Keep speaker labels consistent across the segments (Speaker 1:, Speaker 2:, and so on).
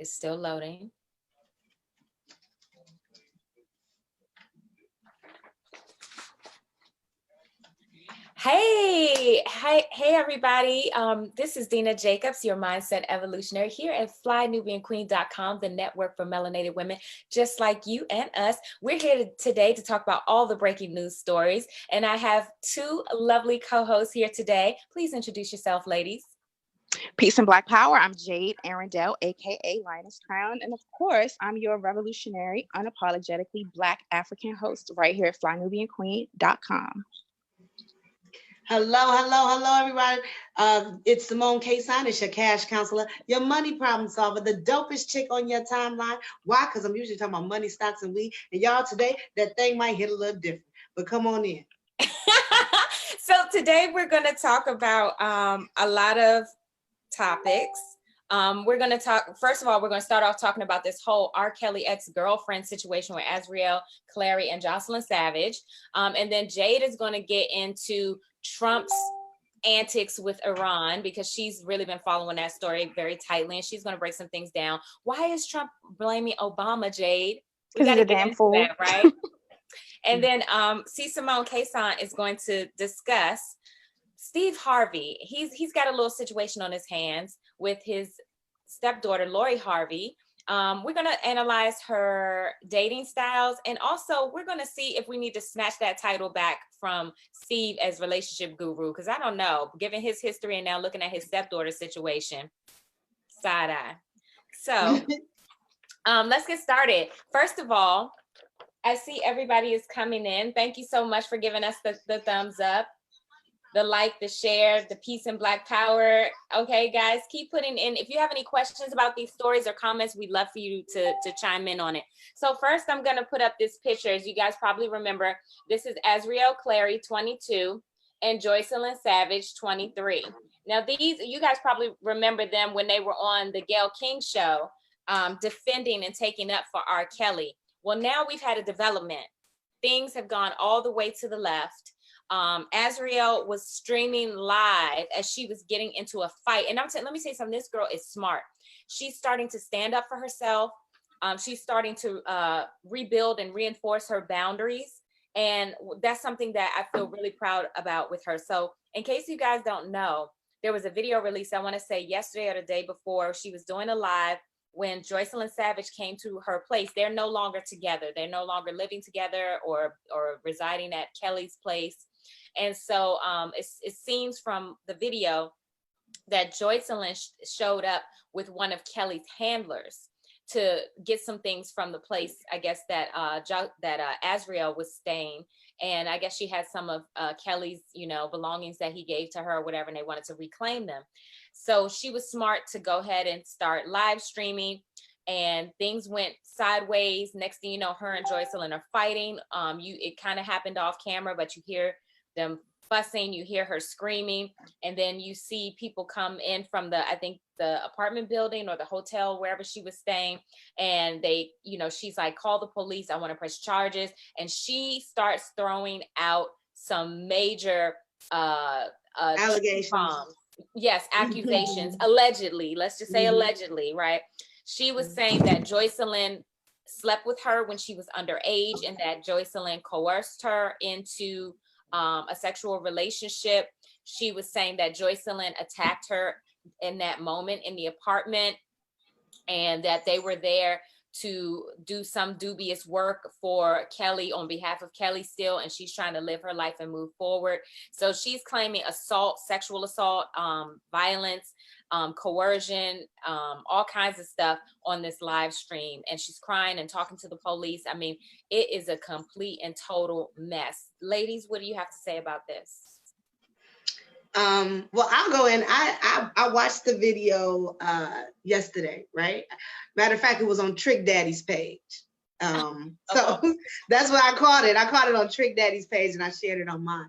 Speaker 1: It's still loading. Hey everybody. This is Dina Jacobs, your mindset evolutionary here at FlyNewbieQueen.com, the network for melanated women just like you and us. We're here today to talk about all the breaking news stories, and I have two lovely co-hosts here today. Please introduce yourself, ladies.
Speaker 2: Peace and Black Power. I'm Jade Arundel, aka Lioness Crown, and of course, I'm your revolutionary, unapologetically Black African host right here at FlyNewbieQueen.com.
Speaker 3: Hello, everybody. It's Simone K-Sign. It's your cash counselor, your money problem solver, the dopest chick on your timeline. Why? Because I'm usually talking about money, stocks, and weed. And y'all, today, that thing might hit a little different. But come on in.
Speaker 1: So today we're going to talk about a lot of topics. We're going to talk, first of all, we're going to start off talking about this whole R. Kelly ex-girlfriend situation with Azriel Clary and Joycelyn Savage. And then Jade is going to get into Trump's antics with Iran, because she's really been following that story very tightly, and she's going to break some things down. Why is Trump blaming Obama, Jade? We got to get into that, right? And then Simone K-Sign is going to discuss Steve Harvey. He's got a little situation on his hands with his stepdaughter, Lori Harvey. We're going to analyze her dating styles, and also we're going to see if we need to snatch that title back from Steve as relationship guru, because I don't know, given his history and now looking at his stepdaughter situation, side eye. So let's get started. First of all, I see everybody is coming in. Thank you so much for giving us the thumbs up, the like, the share, the peace and Black power. Okay, guys, keep putting in. If you have any questions about these stories or comments, we'd love for you to chime in on it. So first, I'm going to put up this picture. As you guys probably remember, this is Azriel Clary, 22, and Joycelyn Savage, 23. Now, you guys probably remember them when they were on the Gayle King show, defending and taking up for R. Kelly. Well, now we've had a development. Things have gone all the way to the left. Azriel was streaming live as she was getting into a fight. And let me say something, this girl is smart. She's starting to stand up for herself. She's starting to rebuild and reinforce her boundaries. And that's something that I feel really proud about with her. So in case you guys don't know, there was a video release, I want to say yesterday or the day before. She was doing a live when Joycelyn Savage came to her place. They're no longer together. They're no longer living together or residing at Kelly's place. And so it seems from the video that Joycelyn showed up with one of Kelly's handlers to get some things from the place, I guess, that Azriel was staying. And I guess she had some of Kelly's, belongings that he gave to her or whatever, and they wanted to reclaim them. So she was smart to go ahead and start live streaming, and things went sideways. Next thing you know, her and Joycelyn are fighting. It kind of happened off camera, but you hear them fussing, you hear her screaming, and then you see people come in from the apartment building or the hotel, wherever she was staying, and they, she's like, call the police, I want to press charges. And she starts throwing out some major
Speaker 3: allegations.
Speaker 1: Yes, accusations. Allegedly, let's just say allegedly, right? She was saying that Joycelyn slept with her when she was underage, and that Joycelyn coerced her into a sexual relationship. She was saying that Joycelyn attacked her in that moment in the apartment, and that they were there to do some dubious work for Kelly on behalf of Kelly still, and she's trying to live her life and move forward. So she's claiming assault, sexual assault, violence, coercion, all kinds of stuff on this live stream. And she's crying and talking to the police. I mean, it is a complete and total mess. Ladies, what do you have to say about this?
Speaker 3: Well, I'll go in. I watched the video yesterday, right? Matter of fact, it was on Trick Daddy's page. So that's where I caught it. I caught it on Trick Daddy's page, and I shared it on mine.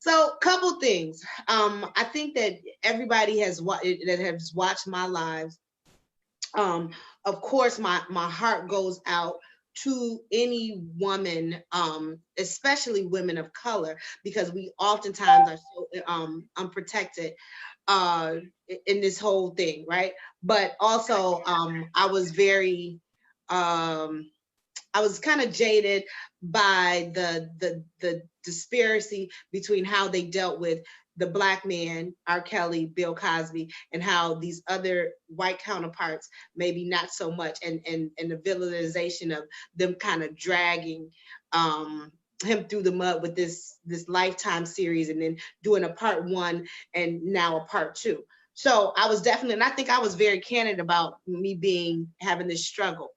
Speaker 3: So, couple things. I think that everybody that has watched my lives. Of course, my heart goes out to any woman, especially women of color, because we oftentimes are so unprotected in this whole thing, right? But also, I was very, I was kind of jaded by the disparity between how they dealt with the Black man, R. Kelly, Bill Cosby, and how these other white counterparts maybe not so much, and the villainization of them kind of dragging him through the mud with this Lifetime series, and then doing a part 1 and now a part 2. So I was definitely, and I think I was very candid about me having this struggle.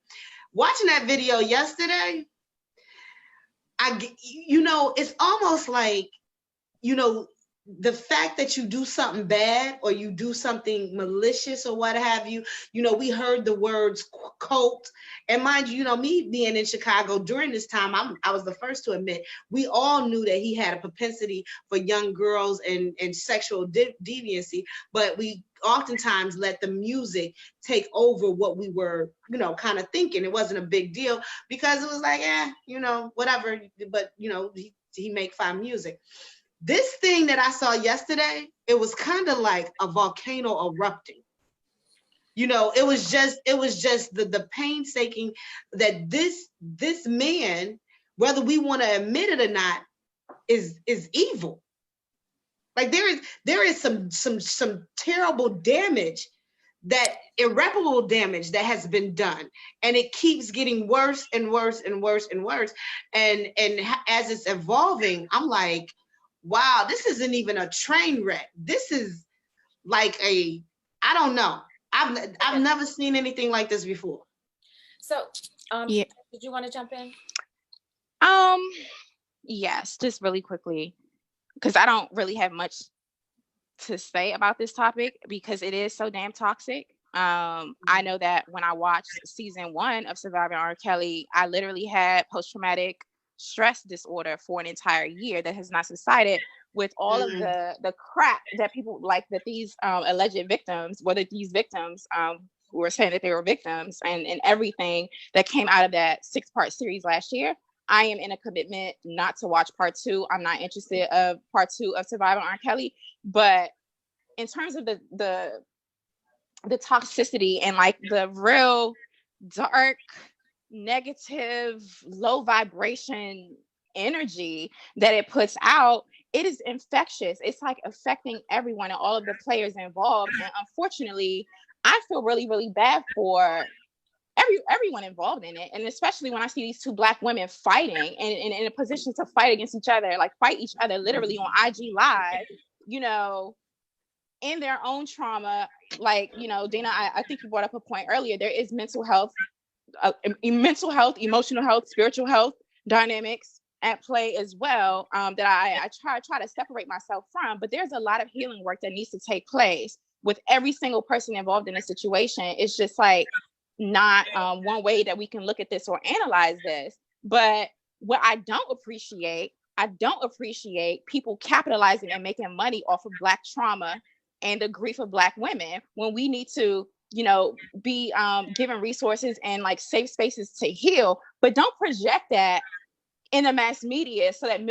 Speaker 3: Watching that video yesterday, it's almost like, the fact that you do something bad or you do something malicious or what have you, we heard the words cult. And mind you, me being in Chicago during this time, I was the first to admit, we all knew that he had a propensity for young girls and sexual deviancy, but we oftentimes let the music take over what we were, kind of thinking. It wasn't a big deal because it was like, whatever, but, he make fine music. This thing that I saw yesterday, it was kind of like a volcano erupting. It was just the painstaking that this man, whether we want to admit it or not, is evil. Like there is some terrible damage, that irreparable damage that has been done, and it keeps getting worse and worse and worse and worse. And as it's evolving, I'm like, wow, this isn't even a train wreck. This is like I don't know. I've never seen anything like this before.
Speaker 1: So,
Speaker 2: yeah.
Speaker 1: Did you want to jump in?
Speaker 2: Yes, just really quickly, because I don't really have much to say about this topic because it is so damn toxic. I know that when I watched season 1 of Surviving R. Kelly, I literally had post-traumatic stress disorder for an entire year that has not subsided, with all of the crap that people like, that these alleged victims, whether these victims who were saying that they were victims, and everything that came out of that 6-part series last year. I am in a commitment not to watch part 2. I'm not interested of part 2 of Surviving R. Kelly. But in terms of the toxicity and like the real dark, negative, low vibration energy that it puts out, it is infectious. It's like affecting everyone and all of the players involved. And unfortunately, I feel really, really bad for everyone involved in it. And especially when I see these 2 Black women fighting and in a position to fight against each other, like fight each other literally on IG Live, in their own trauma. Like, Dana, I think you brought up a point earlier. There is mental health, emotional health, spiritual health dynamics at play as well, that I try to separate myself from. But there's a lot of healing work that needs to take place with every single person involved in a situation. It's just like not one way that we can look at this or analyze this. But what I don't appreciate people capitalizing and making money off of Black trauma and the grief of Black women, when we need to, be given resources and like safe spaces to heal. But don't project that in the mass media so that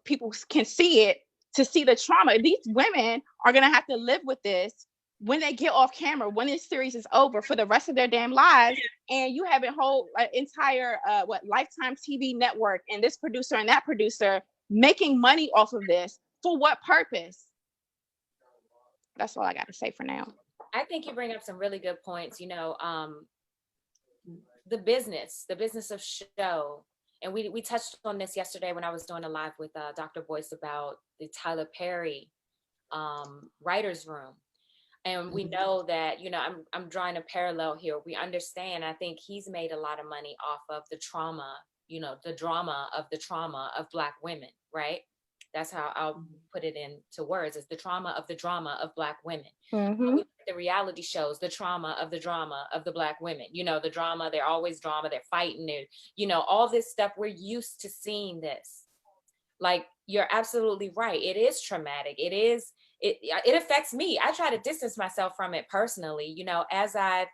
Speaker 2: people can see it, to see the trauma. These women are going to have to live with this when they get off camera, when this series is over, for the rest of their damn lives. And you have a whole entire Lifetime TV network and this producer and that producer making money off of this. For what purpose? That's all I got to say for now.
Speaker 1: I think you bring up some really good points. The business of show, and we touched on this yesterday when I was doing a live with Dr. Boyce about the Tyler Perry writer's room. And we know that, I'm drawing a parallel here. We understand, I think he's made a lot of money off of the trauma, the drama of Black women, right? That's how I'll put it into words, is the drama of Black women.
Speaker 2: Mm-hmm.
Speaker 1: The reality shows, the drama of the Black women, the drama, they're always drama, they're fighting, all this stuff. We're used to seeing this. Like, you're absolutely right. It is traumatic. It affects me. I try to distance myself from it personally, as I've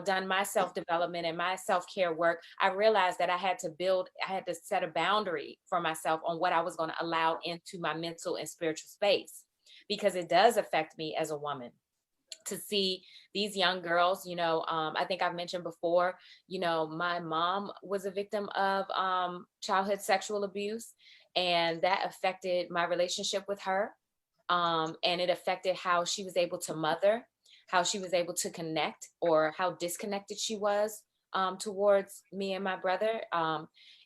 Speaker 1: done my self-development and my self-care work, I realized that I had to set a boundary for myself on what I was going to allow into my mental and spiritual space, because it does affect me as a woman to see these young girls. I think I've mentioned before, my mom was a victim of childhood sexual abuse, and that affected my relationship with her. And it affected how she was able to mother, how she was able to connect, or how disconnected she was towards me and my brother.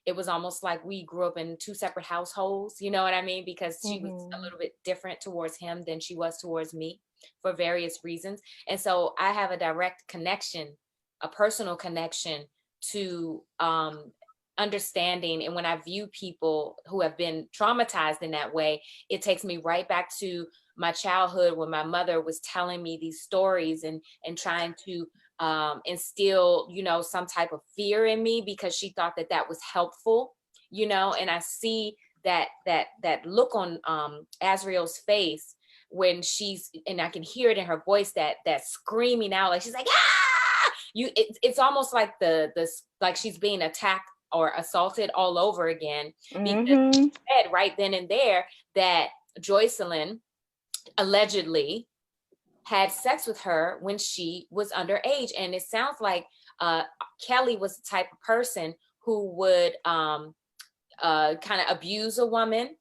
Speaker 1: It was almost like we grew up in two separate households, you know what I mean? Because she was a little bit different towards him than she was towards me for various reasons. And so I have a direct connection, a personal connection to understanding. And when I view people who have been traumatized in that way, it takes me right back to my childhood, when my mother was telling me these stories and trying to instill, some type of fear in me, because she thought that was helpful, and I see that look on Azriel's face when and I can hear it in her voice, that screaming out, like she's like, ah! It's almost like like she's being attacked or assaulted all over again, because she said right then and there that Joycelyn allegedly had sex with her when she was underage. And it sounds like Kelly was the type of person who would kind of abuse a woman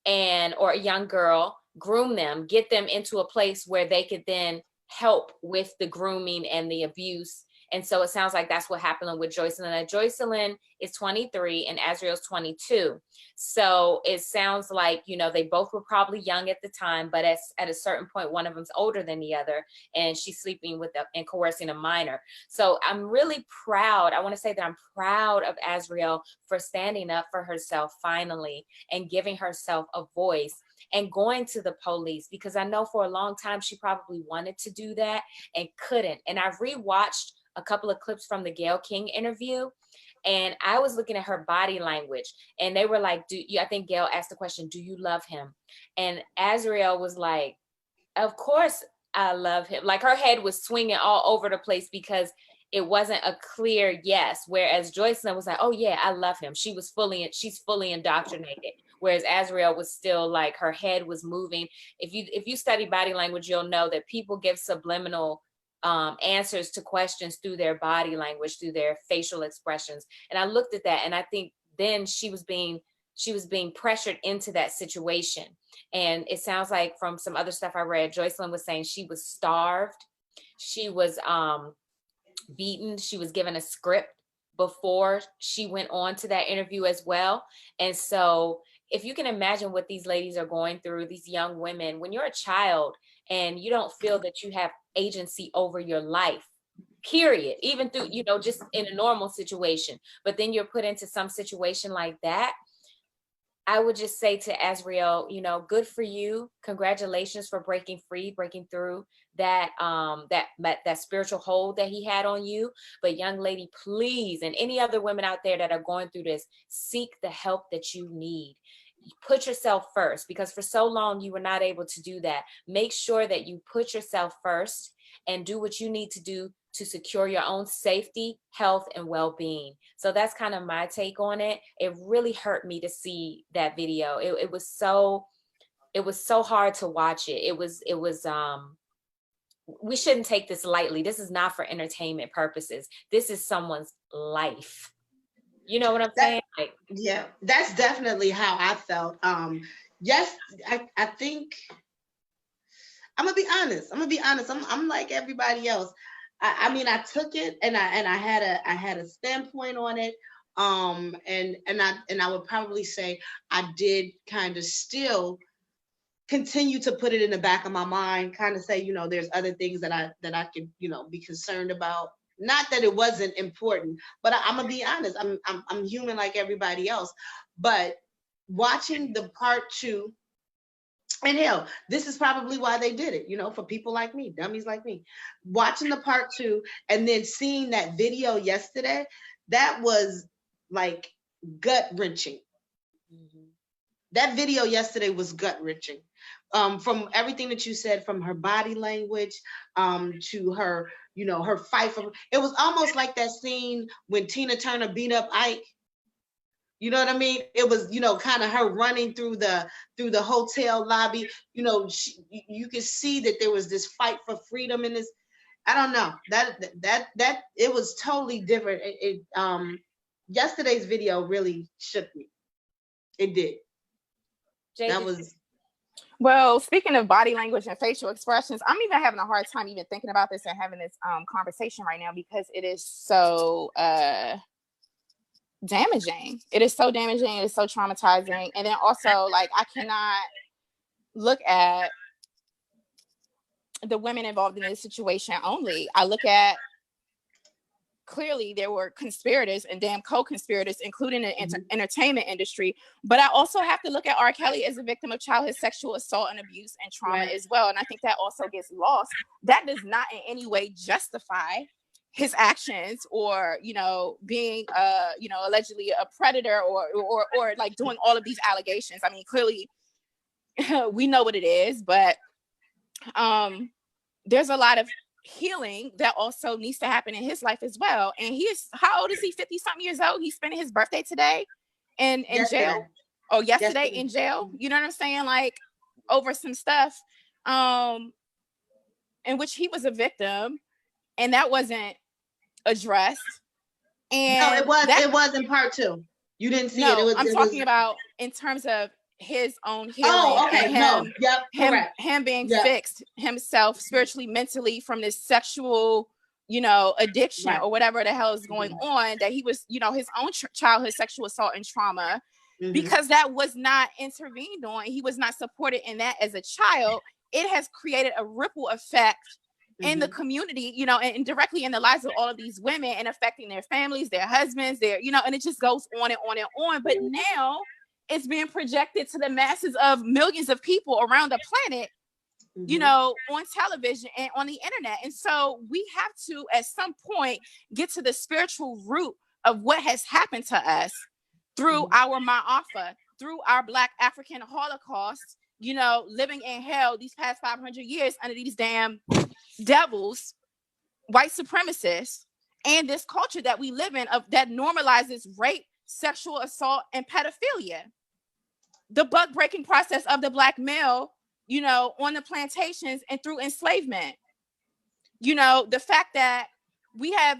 Speaker 1: or a young girl, groom them, get them into a place where they could then help with the grooming and the abuse. And so it sounds like that's what happened with Joycelyn. Now, Joycelyn is 23 and Azriel's 22. So it sounds like, they both were probably young at the time, but at a certain point, one of them's older than the other, and she's sleeping with and coercing a minor. So I'm really proud. I want to say that I'm proud of Azriel for standing up for herself finally and giving herself a voice and going to the police, because I know for a long time she probably wanted to do that and couldn't. And I've rewatched a couple of clips from the Gayle King interview, and I was looking at her body language, and they were like, I think Gayle asked the question, do you love him? And Azriel was like, of course I love him. Like, her head was swinging all over the place because it wasn't a clear yes. Whereas Joycelyn was like, oh yeah, I love him. She's fully indoctrinated. Whereas Azriel was still like, her head was moving. If you study body language, you'll know that people give subliminal answers to questions through their body language, through their facial expressions. And I looked at that, and I think then she was being pressured into that situation. And it sounds like from some other stuff I read, Joycelyn was saying she was starved, she was beaten, she was given a script before she went on to that interview as well. And so if you can imagine what these ladies are going through, these young women, when you're a child and you don't feel that you have agency over your life, period, even through, just in a normal situation, but then you're put into some situation like that, I would just say to Azriel, good for you. Congratulations for breaking free, breaking through that spiritual hold that he had on you. But young lady, please, and any other women out there that are going through this, seek the help that you need. Put yourself first, because for so long you were not able to do that. Make sure that you put yourself first and do what you need to do to secure your own safety, health, and well-being. So that's kind of my take on it. It really hurt me to see that video. It was so hard to watch it. It was we shouldn't take this lightly. This is not for entertainment purposes. This is someone's life. You know what I'm saying?
Speaker 3: Yeah, that's definitely how I felt. Yes, I think I'm gonna be honest. I'm like everybody else. I mean, I took it and I had a standpoint on it. And I would probably say I did kind of still continue to put it in the back of my mind, kind of say, there's other things that I could, be concerned about. Not that it wasn't important, but I'm gonna be honest. I'm human like everybody else. But watching the part 2, and hell, this is probably why they did it, for people like me, dummies like me. Watching the part 2 and then seeing that video yesterday, that was like gut wrenching. That video yesterday was gut-wrenching. From everything that you said, from her body language, to her, her fight for it was almost like that scene when Tina Turner beat up Ike. You know what I mean? It was, kind of her running through the hotel lobby. You could see that there was this fight for freedom in this. I don't know, that it was totally different. Yesterday's video really shook me. It did. That was.
Speaker 2: Well, speaking of body language and facial expressions, I'm even having a hard time even thinking about this and having this conversation right now because it is so damaging. It is so damaging. It is so traumatizing. And then also, like, I cannot look at the women involved in this situation only. I look at, clearly there were conspirators and damn co-conspirators, including the entertainment industry. But I also have to look at R. Kelly as a victim of childhood sexual assault and abuse and trauma as well. And I think that also gets lost. That does not in any way justify his actions or, being, allegedly a predator or like doing all of these allegations. I mean, clearly we know what it is, but there's a lot of healing that also needs to happen in his life as well. And he is, how old is he? 50 something years old. He's spending his birthday today in jail. Oh, yesterday in jail. You know what I'm saying? Like, over some stuff in which he was a victim, and that wasn't addressed. And
Speaker 3: no, it was in part 2. You didn't see it.
Speaker 2: I'm talking about in terms of his own healing.
Speaker 3: Oh, okay.
Speaker 2: Him being fixed himself spiritually, mentally from this sexual, addiction or whatever the hell is going on, that he was, his own childhood sexual assault and trauma, because that was not intervened on. He was not supported in that as a child. It has created a ripple effect in the community, and directly in the lives of all of these women and affecting their families, their husbands, and it just goes on and on and on. But now it's being projected to the masses of millions of people around the planet, on television and on the internet. And so we have to, at some point, get to the spiritual root of what has happened to us through our Ma'afa, through our Black African Holocaust, living in hell these past 500 years under these damn devils, white supremacists, and this culture that we live in that normalizes rape, sexual assault, and pedophilia. The buck-breaking process of the Black male, on the plantations and through enslavement. The fact that we have,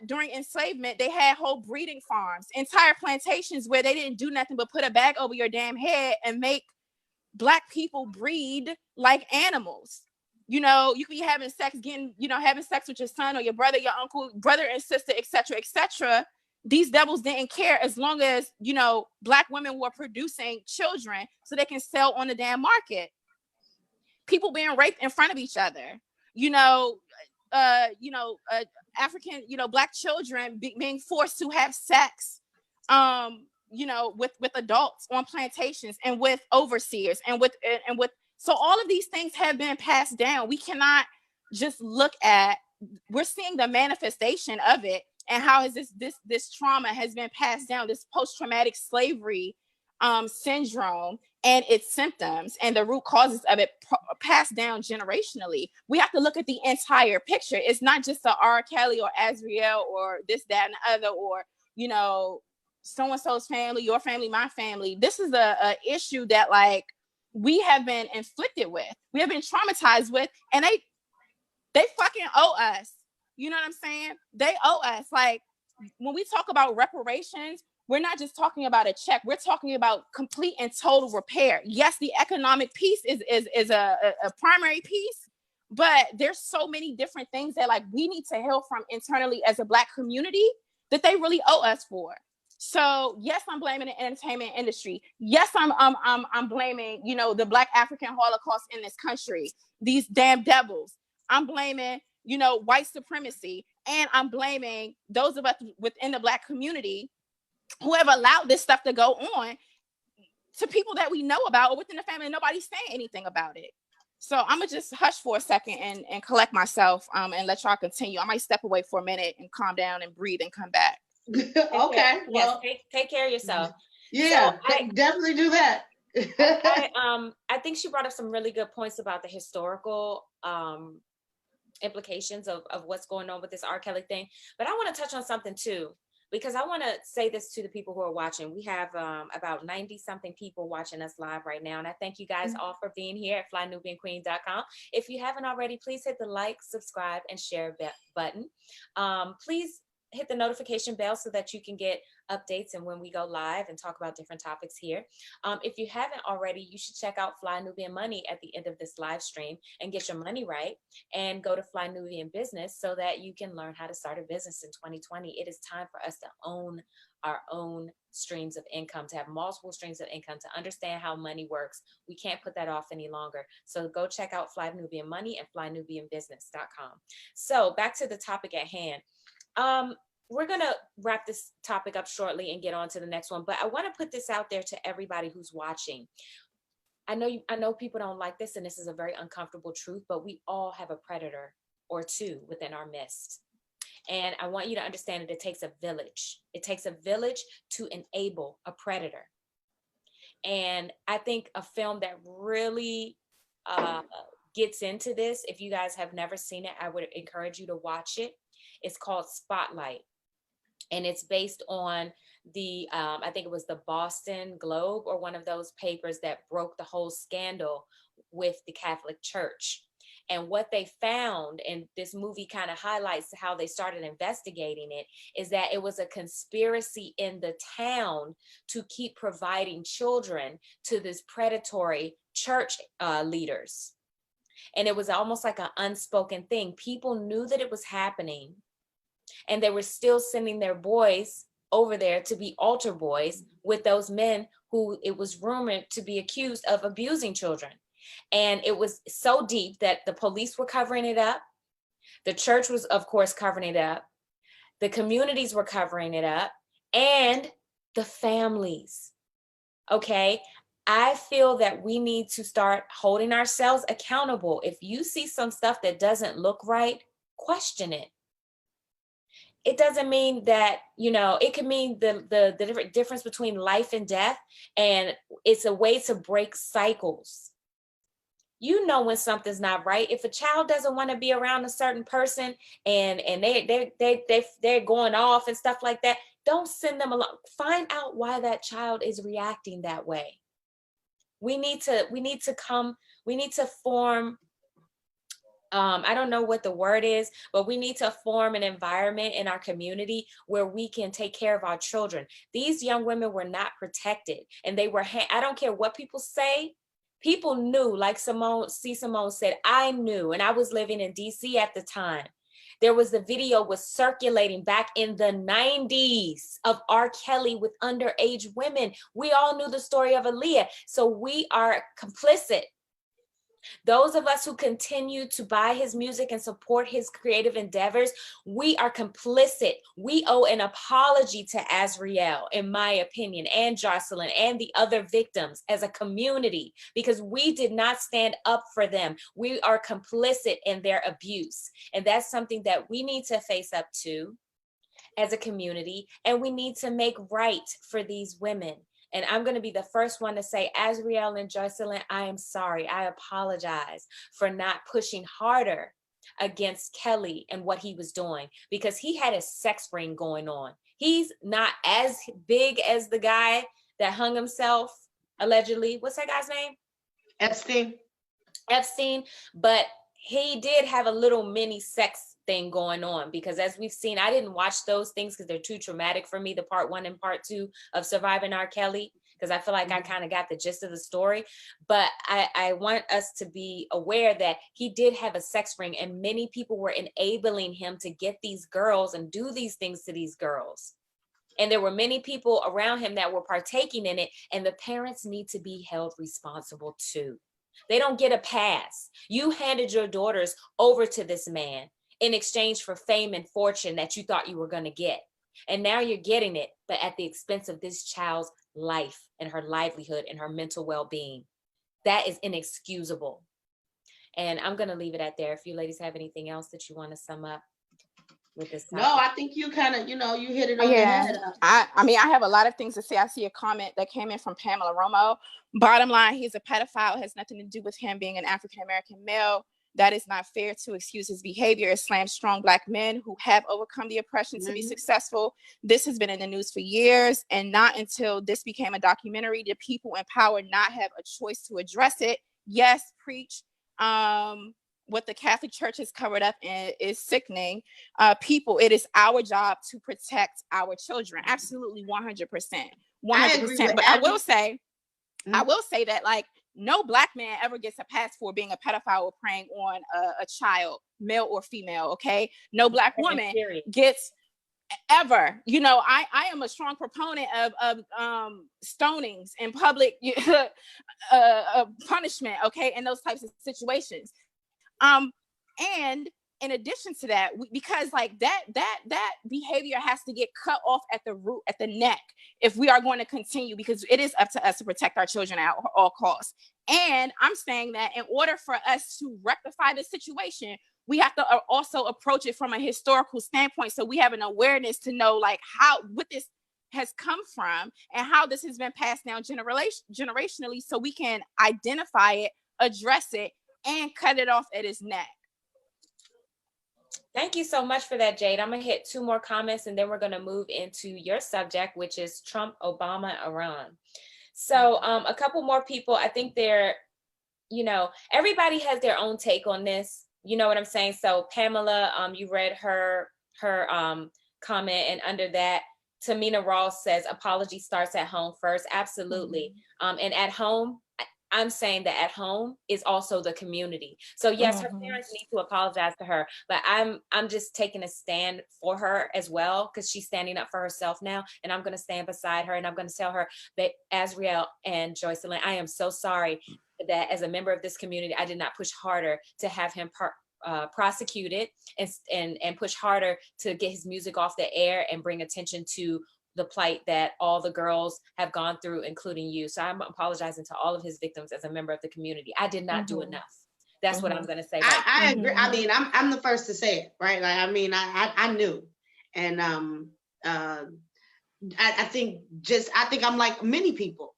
Speaker 2: during enslavement, they had whole breeding farms, entire plantations where they didn't do nothing but put a bag over your damn head and make Black people breed like animals. You could be having sex, having sex with your son or your brother, your uncle, brother and sister, etc., etc. These devils didn't care as long as, Black women were producing children so they can sell on the damn market. People being raped in front of each other, African, Black children being forced to have sex, with adults on plantations and with overseers and with, so all of these things have been passed down. We cannot just look at, we're seeing the manifestation of it and how has this trauma has been passed down, this post-traumatic slavery syndrome and its symptoms and the root causes of it passed down generationally. We have to look at the entire picture. It's not just the R. Kelly or Azriel or this, that, and the other, or, so-and-so's family, your family, my family. This is a issue that, like, we have been inflicted with, we have been traumatized with, and they fucking owe us. You know what I'm saying? They owe us. Like, when we talk about reparations, we're not just talking about a check. We're talking about complete and total repair. Yes, the economic piece is a primary piece, but there's so many different things that, like, we need to heal from internally as a Black community that they really owe us for. So yes, I'm blaming the entertainment industry. Yes, I'm blaming, the Black African Holocaust in this country, these damn devils. I'm blaming, white supremacy, and I'm blaming those of us within the Black community who have allowed this stuff to go on to people that we know about or within the family, and nobody's saying anything about it. So I'm gonna just hush for a second and collect myself and let y'all continue. I might step away for a minute and calm down and breathe and come back.
Speaker 3: Okay.
Speaker 1: Well, yes, take care of yourself.
Speaker 3: Yeah, so definitely do that.
Speaker 1: I think she brought up some really good points about the historical implications of what's going on with this R. Kelly thing. But I want to touch on something too, because I want to say this to the people who are watching. We have about 90 something people watching us live right now. And I thank you guys all for being here at flynubianqueen.com. If you haven't already, please hit the like, subscribe, and share button. Please hit the notification bell so that you can get updates and when we go live and talk about different topics here. If you haven't already, you should check out Fly Nubian Money at the end of this live stream and get your money right, and go to Fly Nubian Business so that you can learn how to start a business in 2020. It is time for us to own our own streams of income, to have multiple streams of income, to understand how money works. We can't put that off any longer. So go check out Fly Nubian Money and flynubianbusiness.com. So back to the topic at hand. We're going to wrap this topic up shortly and get on to the next one, but I want to put this out there to everybody who's watching. I know people don't like this, and this is a very uncomfortable truth, but we all have a predator or two within our midst. And I want you to understand that it takes a village. It takes a village to enable a predator. And I think a film that really gets into this, if you guys have never seen it, I would encourage you to watch it. It's called Spotlight. And it's based on the, I think it was the Boston Globe or one of those papers that broke the whole scandal with the Catholic Church. And what they found, and this movie kind of highlights how they started investigating it, is that it was a conspiracy in the town to keep providing children to this predatory church leaders. And it was almost like an unspoken thing. People knew that it was happening, and they were still sending their boys over there to be altar boys with those men who it was rumored to be accused of abusing children. And it was so deep that the police were covering it up. The church was, of course, covering it up. The communities were covering it up, and the families. Okay. I feel that we need to start holding ourselves accountable. If you see some stuff that doesn't look right, question it. It doesn't mean that, it could mean the difference between life and death. And it's a way to break cycles. You know when something's not right. If a child doesn't want to be around a certain person and they're going off and stuff like that, don't send them along. Find out why that child is reacting that way. We need to form, I don't know what the word is, but we need to form an environment in our community where we can take care of our children. These young women were not protected, and they were, I don't care what people say. People knew, like Simone said, I knew, and I was living in DC at the time. There was the video was circulating back in the 90s of R. Kelly with underage women. We all knew the story of Aaliyah. So we are complicit. Those of us who continue to buy his music and support his creative endeavors, we are complicit. We owe an apology to Azriel, in my opinion, and Joycelyn and the other victims as a community, because we did not stand up for them. We are complicit in their abuse. And that's something that we need to face up to as a community, and we need to make right for these women. And I'm going to be the first one to say, Azriel and Joycelyn, I am sorry. I apologize for not pushing harder against Kelly and what he was doing, because he had a sex ring going on. He's not as big as the guy that hung himself, allegedly. What's that guy's name? Epstein. But he did have a little mini sex thing going on, because as we've seen, I didn't watch those things because they're too traumatic for me, the part 1 and part 2 of Surviving R. Kelly, because I feel like I kind of got the gist of the story. But I want us to be aware that he did have a sex ring, and many people were enabling him to get these girls and do these things to these girls. And there were many people around him that were partaking in it, and the parents need to be held responsible too. They don't get a pass. You handed your daughters over to this man in exchange for fame and fortune that you thought you were going to get. And now you're getting it, but at the expense of this child's life and her livelihood and her mental well-being. That is inexcusable. And I'm going to leave it at there. If you ladies have anything else that you want to sum up. with this
Speaker 3: No,
Speaker 1: topic?
Speaker 3: I think you kind of, you hit it on the
Speaker 2: Yeah,
Speaker 3: head.
Speaker 2: I mean, I have a lot of things to say. I see a comment that came in from Pamela Romo. Bottom line, he's a pedophile. It has nothing to do with him being an African-American male. That is not fair to excuse his behavior. It slams strong Black men who have overcome the oppression to be successful. This has been in the news for years, and not until this became a documentary did people in power not have a choice to address it. Yes, preach. What the Catholic Church has covered up is sickening. People, it is our job to protect our children. Absolutely, 100%. 100%. But I will say that, like, no Black man ever gets a pass for being a pedophile or preying on a child, male or female, okay? No Black woman gets ever. I am a strong proponent of stonings and public punishment, okay, in those types of situations. And in addition to that, because like that behavior has to get cut off at the root, at the neck, if we are going to continue, because it is up to us to protect our children at all costs. And I'm saying that in order for us to rectify the situation, we have to also approach it from a historical standpoint, so we have an awareness to know like what this has come from and how this has been passed down generationally, so we can identify it, address it, and cut it off at its neck.
Speaker 1: Thank you so much for that, Jade. I'm going to hit 2 more comments and then we're going to move into your subject, which is Trump, Obama, Iran. So a couple more people, I think everybody has their own take on this. You know what I'm saying? So Pamela, you read her comment, and under that, Tamina Ross says, apology starts at home first. Absolutely. And at home, I'm saying that at home is also the community. So yes, her parents need to apologize to her, but I'm just taking a stand for her as well, because she's standing up for herself now, and I'm going to stand beside her, and I'm going to tell her that Azriel and Joycelyn, I am so sorry that as a member of this community, I did not push harder to have him prosecuted and push harder to get his music off the air and bring attention to the plight that all the girls have gone through, including you. So I'm apologizing to all of his victims as a member of the community. I did not do enough. That's what I'm going to say. Right
Speaker 3: I agree. I mean, I'm the first to say it, right? Like, I mean, I knew, and I think I'm like many people.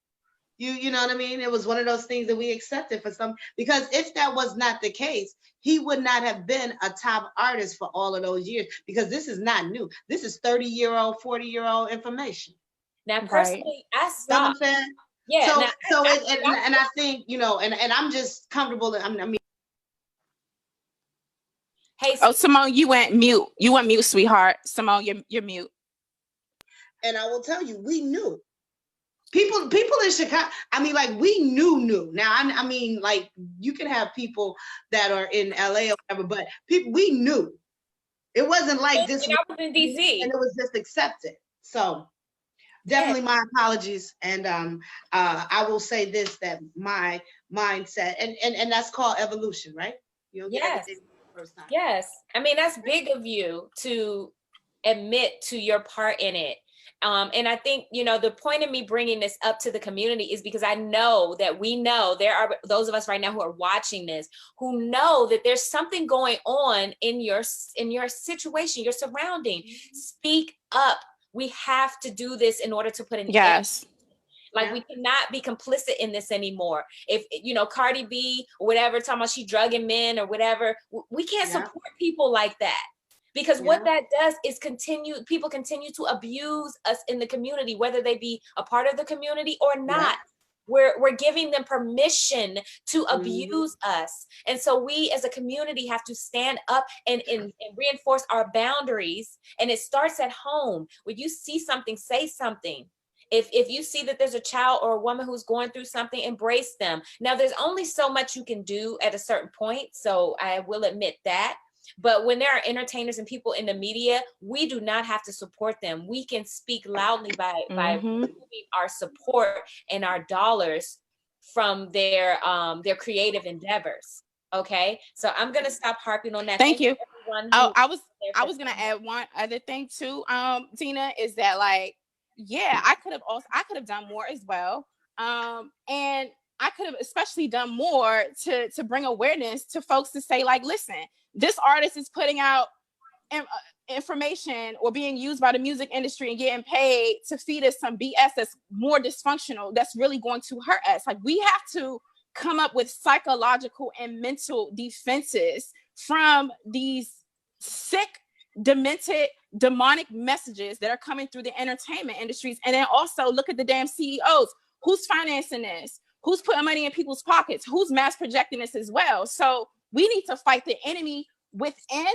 Speaker 3: You know what I mean? It was one of those things that we accepted for some, because if that was not the case, he would not have been a top artist for all of those years, because this is not new. This is 30-year-old, 40-year-old information.
Speaker 1: Now, personally, I stopped.
Speaker 3: You know what I'm saying?
Speaker 1: Yeah.
Speaker 3: And I think, and I'm just comfortable. I mean.
Speaker 2: Hey, Simone, you went mute. You went mute, sweetheart. Simone, you're mute.
Speaker 3: And I will tell you, we knew. People in Chicago, I mean, like, we knew. Now, I mean, like, you can have people that are in LA or whatever, but we knew. It wasn't like this.
Speaker 1: I was in DC.
Speaker 3: And it was just accepted. So definitely my apologies. And I will say this, that my mindset, and that's called evolution, right?
Speaker 1: Yes. First time. Yes. I mean, that's big of you to admit to your part in it. And I think, the point of me bringing this up to the community is because I know that there are those of us right now who are watching this, who know that there's something going on in your situation, your surrounding. Speak up. We have to do this in order to put an end. Like, we cannot be complicit in this anymore. If, Cardi B or whatever, talking about she drugging men or whatever, we can't support people like that. Because what that does is people continue to abuse us in the community, whether they be a part of the community or not. We're giving them permission to abuse us. And so we as a community have to stand up and reinforce our boundaries. And it starts at home. When you see something, say something. If you see that there's a child or a woman who's going through something, embrace them. Now, there's only so much you can do at a certain point. So I will admit that. But when there are entertainers and people in the media, we do not have to support them. We can speak loudly by removing our support and our dollars from their creative endeavors. Okay, so I'm gonna stop harping on that.
Speaker 2: Thank you. I was gonna add one other thing too, Tina, is that, like, I could have done more as well, and I could have especially done more to bring awareness to folks to say, like, listen, this artist is putting out information or being used by the music industry and getting paid to feed us some BS that's more dysfunctional, that's really going to hurt us. Like, we have to come up with psychological and mental defenses from these sick, demented, demonic messages that are coming through the entertainment industries. And then also look at the damn CEOs. Who's financing this? Who's putting money in people's pockets? Who's mass projecting this as well? So we need to fight the enemy within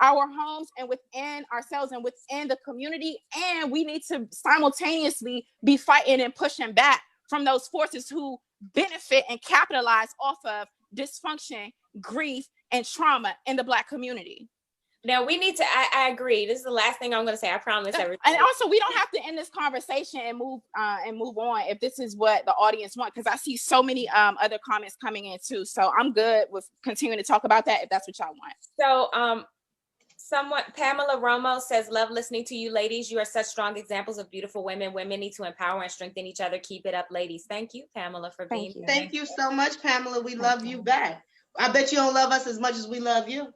Speaker 2: our homes and within ourselves and within the community. And we need to simultaneously be fighting and pushing back from those forces who benefit and capitalize off of dysfunction, grief, and trauma in the Black community.
Speaker 1: Now we need to, I agree. This is the last thing I'm going to say. I promise everything.
Speaker 2: And also, we don't have to end this conversation and move on if this is what the audience want, because I see so many other comments coming in too. So I'm good with continuing to talk about that if that's what y'all want.
Speaker 1: So Pamela Romo says, love listening to you ladies. You are such strong examples of beautiful women. Women need to empower and strengthen each other. Keep it up, ladies. Thank you, Pamela, for being here.
Speaker 3: Thank you so much, Pamela. We love you back. I bet you don't love us as much as we love you.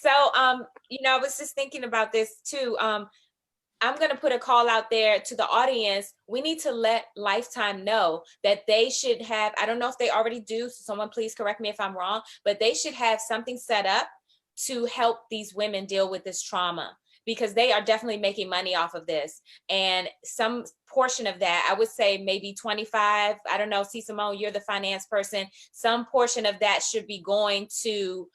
Speaker 1: So, I was just thinking about this too. I'm going to put a call out there to the audience. We need to let Lifetime know that they should have, I don't know if they already do, so someone please correct me if I'm wrong, but they should have something set up to help these women deal with this trauma, because they are definitely making money off of this. And some portion of that, I would say maybe 25, I don't know, C. Simone, you're the finance person. Some portion of that should be going to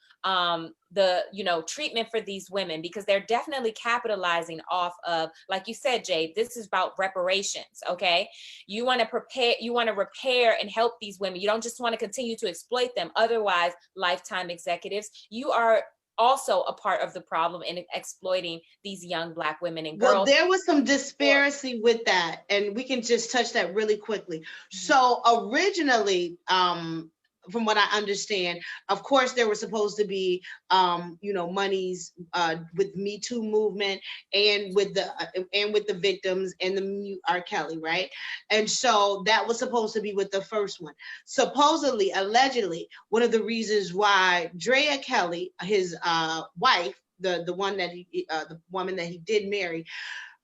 Speaker 1: the treatment for these women, because they're definitely capitalizing off of, like you said, Jade, this is about reparations. Okay, you want to repair and help these women. You don't just want to continue to exploit them. Otherwise, Lifetime executives, you are also a part of the problem in exploiting these young Black women and girls.
Speaker 3: Well, there was some disparity with that, and we can just touch that really quickly. So originally, from what I understand, of course, there were supposed to be, monies with Me Too movement and with the victims and the R. Kelly, right? And so that was supposed to be with the first one. Supposedly, allegedly, one of the reasons why Drea Kelly, his wife, the woman that he did marry,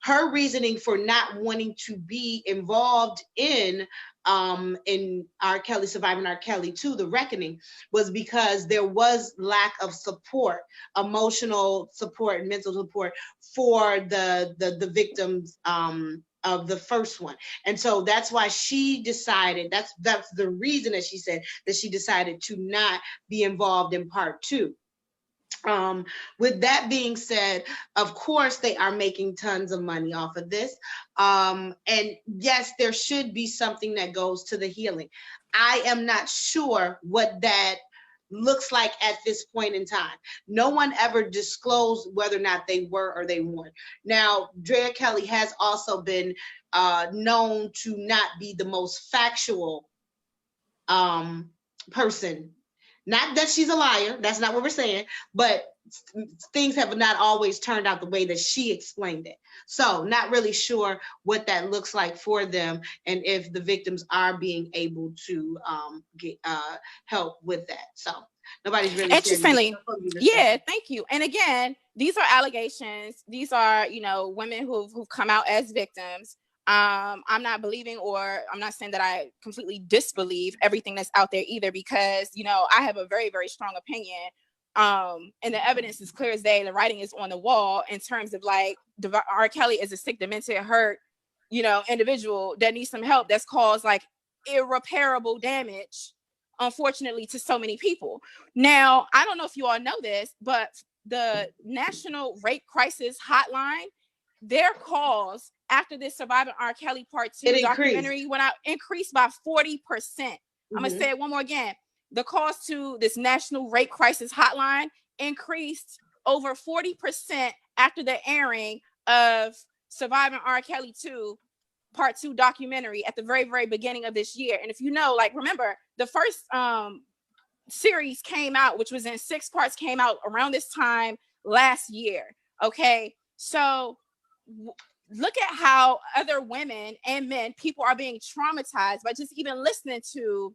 Speaker 3: her reasoning for not wanting to be involved in R. Kelly, Surviving R. Kelly 2, The Reckoning, was because there was lack of support, emotional support and mental support for the victims of the first one. And so that's why she decided, that's the reason that she said that she decided to not be involved in part 2. With that being said, of course, they are making tons of money off of this. And yes, there should be something that goes to the healing. I am not sure what that looks like at this point in time. No one ever disclosed whether or not they were or they weren't. Now, Drea Kelly has also been known to not be the most factual person. Not that she's a liar, that's not what we're saying, but things have not always turned out the way that she explained it. So not really sure what that looks like for them, and if the victims are being able to get help with that. So nobody's really
Speaker 2: interestingly. Yeah, thank you. And again, these are allegations. These are, women who've come out as victims. I'm not believing, or I'm not saying that I completely disbelieve everything that's out there either, because, I have a very, very strong opinion. And the evidence is clear as day. The writing is on the wall in terms of like R. Kelly is a sick, demented, hurt, individual that needs some help that's caused like irreparable damage, unfortunately, to so many people. Now, I don't know if you all know this, but the National Rape Crisis Hotline, their calls after this Surviving R. Kelly Part 2 documentary went out, increased by 40%. I'm going to say it one more again. The calls to this National Rape Crisis Hotline increased over 40% after the airing of Surviving R. Kelly 2 Part 2 documentary at the very, very beginning of this year. And if you know, like, remember, the first series came out, which was in 6 parts, came out around this time last year. Okay, so look at how other women and men, people are being traumatized by just even listening to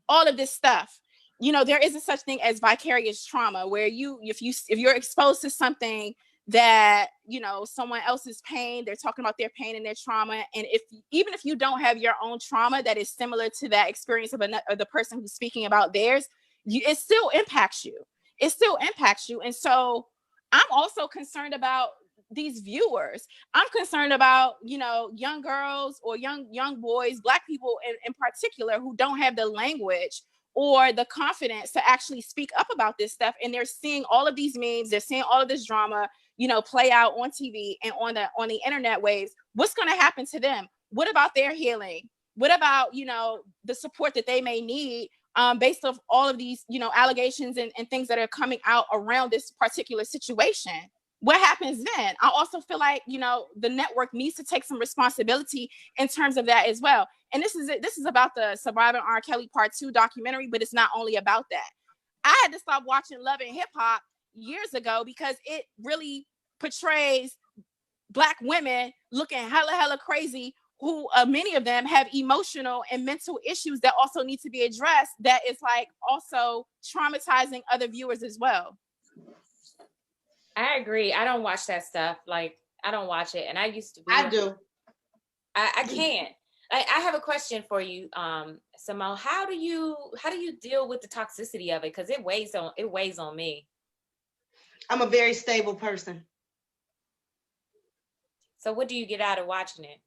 Speaker 2: all of this stuff. you know, there isn't such thing as vicarious trauma, where if you're exposed to something that, you know, someone else's pain, they're talking about their pain and their trauma, and even if you don't have your own trauma that is similar to that experience of the person who's speaking about theirs, it still impacts you. It still impacts you. And so I'm also concerned about these viewers. I'm concerned about, you know, young girls or young boys, Black people in particular, who don't have the language or the confidence to actually speak up about this stuff. And they're seeing all of these memes, they're seeing all of this drama, you know, play out on TV and on the internet waves. What's going to happen to them? What about their healing? What about, you know, the support that they may need based off all of these, you know, allegations and things that are coming out around this particular situation? What happens then? I also feel like, you know, the network needs to take some responsibility in terms of that as well. And this is about the Surviving R. Kelly Part 2 documentary, but it's not only about that. I had to stop watching Love and Hip Hop years ago because it really portrays Black women looking hella crazy, who many of them have emotional and mental issues that also need to be addressed, that is like also traumatizing other viewers as well.
Speaker 1: I agree. I don't watch that stuff. Like, I don't watch it. And I used to be.
Speaker 3: I do.
Speaker 1: I can't. I have a question for you, Simone. How do you deal with the toxicity of it? Because it weighs on me.
Speaker 3: I'm a very stable person.
Speaker 1: So what do you get out of watching it?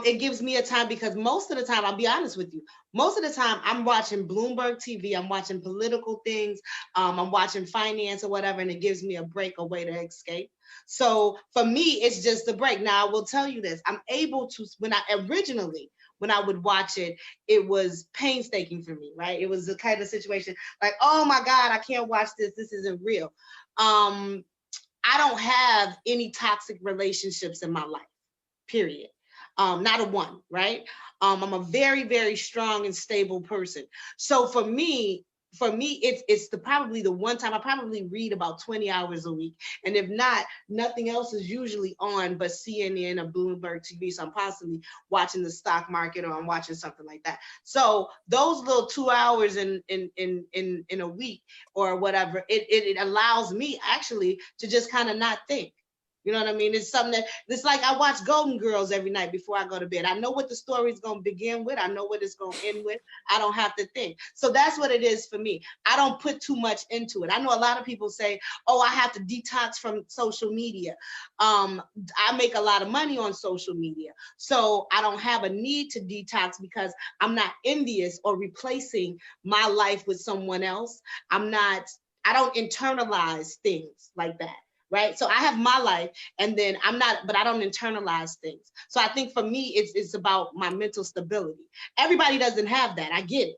Speaker 3: It gives me a time, because most of the time, I'll be honest with you, most of the time I'm watching Bloomberg TV, I'm watching political things, I'm watching finance or whatever, and it gives me a break, a way to escape. So for me, it's just a break. Now, I will tell you this, I'm able to, when I would watch it, it was painstaking for me, right? It was the kind of situation like, oh my God, I can't watch this. This isn't real. I don't have any toxic relationships in my life, period. Not a one, right? I'm a very, very strong and stable person. So for me, it's probably the one time I probably read about 20 hours a week. And if not, nothing else is usually on but CNN or Bloomberg TV. So I'm possibly watching the stock market, or I'm watching something like that. So those little 2 hours in a week or whatever, it allows me actually to just kind of not think. You know what I mean? It's something it's like I watch Golden Girls every night before I go to bed. I know what the story's going to begin with. I know what it's going to end with. I don't have to think. So that's what it is for me. I don't put too much into it. I know a lot of people say, oh, I have to detox from social media. I make a lot of money on social media. So I don't have a need to detox because I'm not envious or replacing my life with someone else. I don't internalize things like that. Right. So I have my life, and then but I don't internalize things. So I think for me, it's about my mental stability. Everybody doesn't have that. I get it.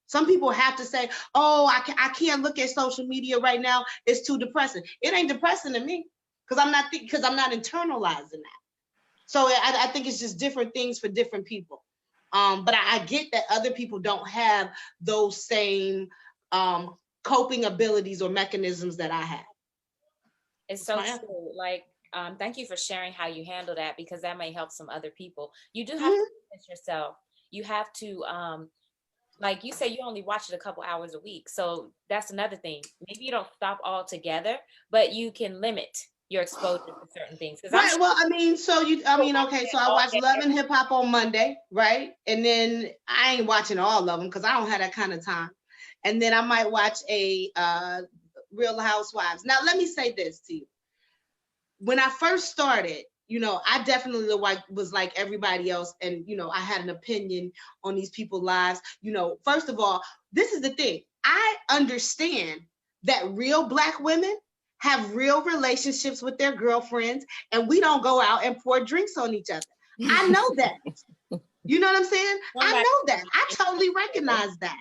Speaker 3: Some people have to say, oh, I can't look at social media right now. It's too depressing. It ain't depressing to me because I'm not internalizing that. So I think it's just different things for different people. But I get that other people don't have those same coping abilities or mechanisms that I have.
Speaker 1: It's so true. Like, thank you for sharing how you handle that, because that may help some other people. You do have to convince yourself. You have to, like you say, you only watch it a couple hours a week. So that's another thing. Maybe you don't stop altogether, but you can limit your exposure to certain things.
Speaker 3: Right. Well, okay. So I watch Love and Hip Hop on Monday, right? And then I ain't watching all of them because I don't have that kind of time. And then I might watch a Real Housewives. Now, let me say this to you. When I first started, I definitely was like everybody else. And, I had an opinion on these people's lives. First of all, this is the thing. I understand that real Black women have real relationships with their girlfriends, and we don't go out and pour drinks on each other. I know that. You know what I'm saying? I know that. I totally recognize that.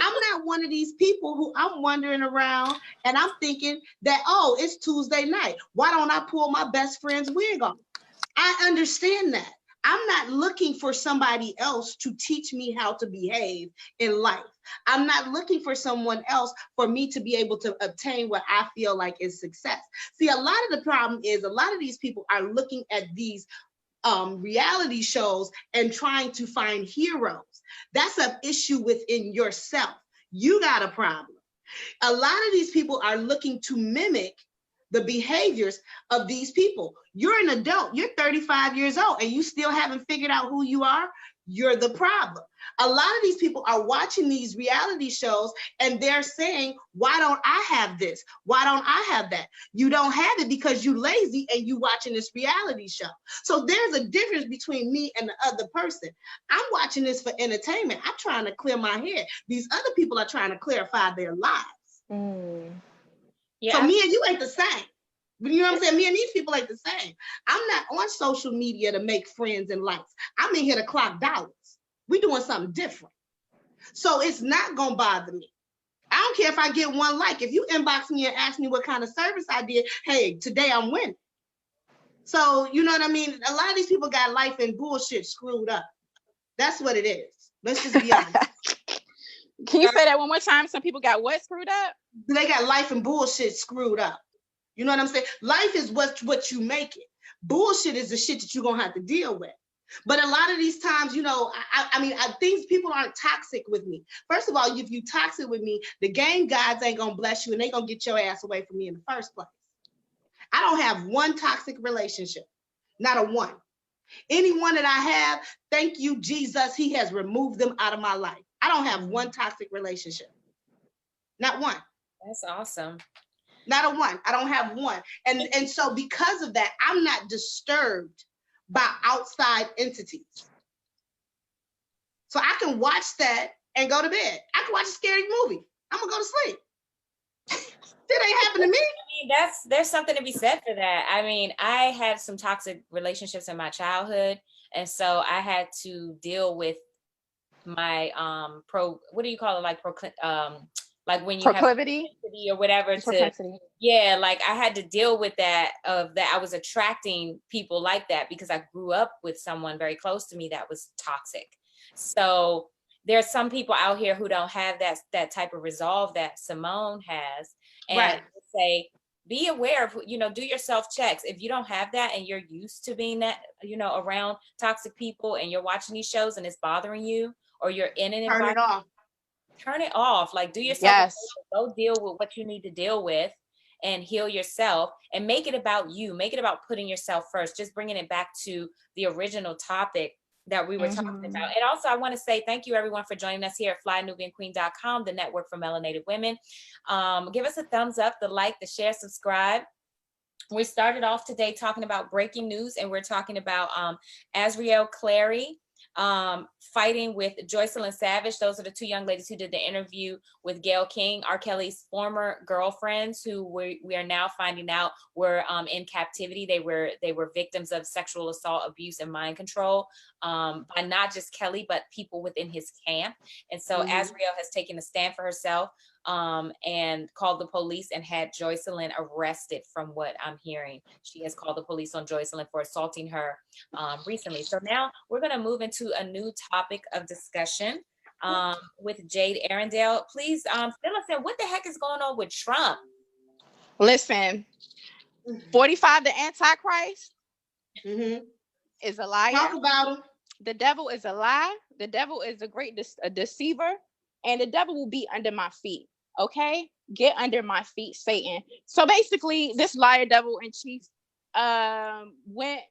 Speaker 3: I'm not one of these people who I'm wandering around and I'm thinking that, oh, it's Tuesday night. Why don't I pull my best friend's wig off? I understand that. I'm not looking for somebody else to teach me how to behave in life. I'm not looking for someone else for me to be able to obtain what I feel like is success. See, a lot of the problem is a lot of these people are looking at these reality shows and trying to find heroes. That's an issue within yourself. You got a problem. A lot of these people are looking to mimic the behaviors of these people. You're an adult, you're 35 years old, and you still haven't figured out who you are. You're the problem. A lot of these people are watching these reality shows and they're saying, why don't I have this? Why don't I have that? You don't have it because you lazy and you watching this reality show. So there's a difference between me and the other person. I'm watching this for entertainment. I'm trying to clear my head. These other people are trying to clarify their lives. Yeah. So me and you ain't the same. You know what I'm saying? Me and these people ain't the same. I'm not on social media to make friends and likes. I'm in here to clock dollars. We doing something different. So it's not gonna bother me. I don't care if I get one like. If you inbox me and ask me what kind of service I did, hey, today I'm winning. So you know what I mean? A lot of these people got life and bullshit screwed up. That's what it is. Let's just be honest.
Speaker 2: Can you say that one more time? Some people got what screwed up?
Speaker 3: They got life and bullshit screwed up. You know what I'm saying? Life is what you make it. Bullshit is the shit that you're gonna have to deal with. But a lot of these times, you know, I mean, things, people aren't toxic with me. First of all, if you toxic with me, the game gods ain't gonna bless you and they gonna get your ass away from me in the first place. I don't have one toxic relationship, not a one. Anyone that I have, thank you, Jesus, he has removed them out of my life. I don't have one toxic relationship, not one.
Speaker 1: That's awesome.
Speaker 3: Not a one. I don't have one. And so because of that, I'm not disturbed by outside entities. So I can watch that and go to bed. I can watch a scary movie. I'm gonna go to sleep. It ain't happened to me.
Speaker 1: I mean, there's something to be said for that. I mean, I had some toxic relationships in my childhood, and so I had to deal with my what do you call it, like when you
Speaker 2: proclivity
Speaker 1: or whatever yeah, like I had to deal with that, of that I was attracting people like that because I grew up with someone very close to me that was toxic. So there's some people out here who don't have that type of resolve that Simone has, and
Speaker 3: right.
Speaker 1: say, be aware of, you know, do your self checks. If you don't have that and you're used to being that, you know, around toxic people and you're watching these shows and it's bothering you, or you're in an environment, turn it off. Like, do yourself a favor, go deal with what you need to deal with and heal yourself, and make it about you. Make it about putting yourself first. Just bringing it back to the original topic that we were talking about. And also, I want to say thank you, everyone, for joining us here at FlyNubianQueen.com, the network for melanated women. Give us a thumbs up, the like, the share, subscribe. We started off today talking about breaking news, and we're talking about Azriel Clary fighting with Joycelyn Savage. Those are the two young ladies who did the interview with Gayle King, R. Kelly's former girlfriends, who we are now finding out were in captivity. They were victims of sexual assault, abuse, and mind control by not just Kelly, but people within his camp. And so Azriel has taken a stand for herself and called the police and had Joycelyn arrested. From what I'm hearing, she has called the police on Joycelyn for assaulting her recently. So now we're going to move into a new topic of discussion with Jade Arendelle. Please fill us in. What the heck is going on with Trump?
Speaker 2: Listen, 45, the Antichrist is a liar.
Speaker 3: Talk about him.
Speaker 2: The devil is a lie. The devil is a great deceiver, and the devil will be under my feet. Okay, get under my feet, Satan. So basically, this liar, devil in chief, went.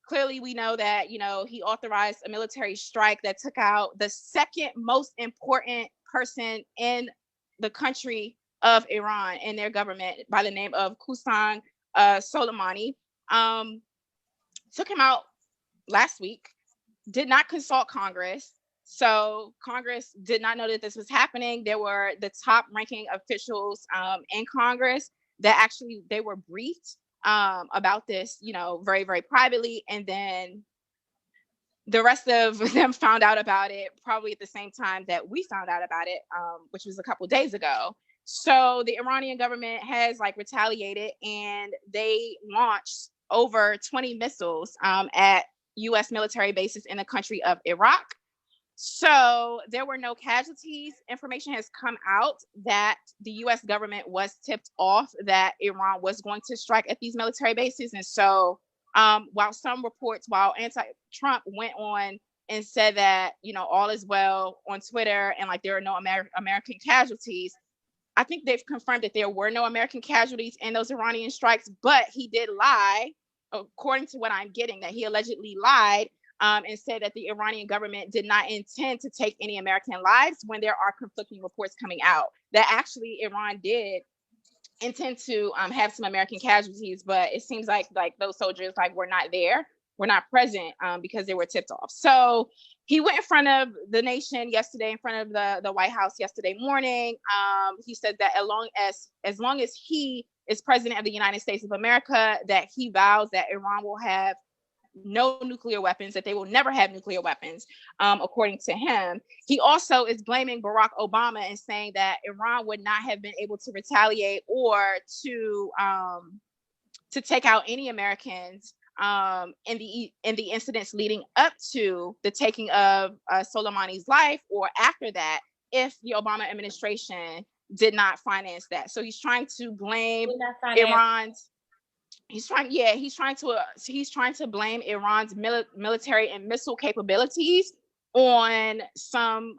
Speaker 2: Clearly, we know that, you know, he authorized a military strike that took out the second most important person in the country of Iran and their government by the name of Qasem Soleimani. Took him out last week, did not consult Congress. So Congress did not know that this was happening. There were the top ranking officials in Congress that actually, they were briefed about this, you know, very, very privately. And then the rest of them found out about it probably at the same time that we found out about it, which was a couple of days ago. So the Iranian government has retaliated, and they launched over 20 missiles at U.S. military bases in the country of Iraq. So there were no casualties. Information has come out that the U.S. government was tipped off that Iran was going to strike at these military bases. And so while some reports, while anti-Trump went on and said that, you know, all is well on Twitter and like there are no American casualties. I think they've confirmed that there were no American casualties in those Iranian strikes, but he did lie, according to what I'm getting, that he allegedly lied and said that the Iranian government did not intend to take any American lives when there are conflicting reports coming out that actually Iran did intend to have some American casualties, but it seems like those soldiers like were not there, were not present because they were tipped off. So he went in front of the nation yesterday, in front of the White House yesterday morning. He said that as long as he is president of the United States of America, that he vows that Iran will have no nuclear weapons, that they will never have nuclear weapons, according to him. He also is blaming Barack Obama and saying that Iran would not have been able to retaliate or to take out any Americans in the incidents leading up to the taking of Soleimani's life, or after that, if the Obama administration did not finance that. So he's trying to blame Iran's. He's trying to blame Iran's military and missile capabilities on some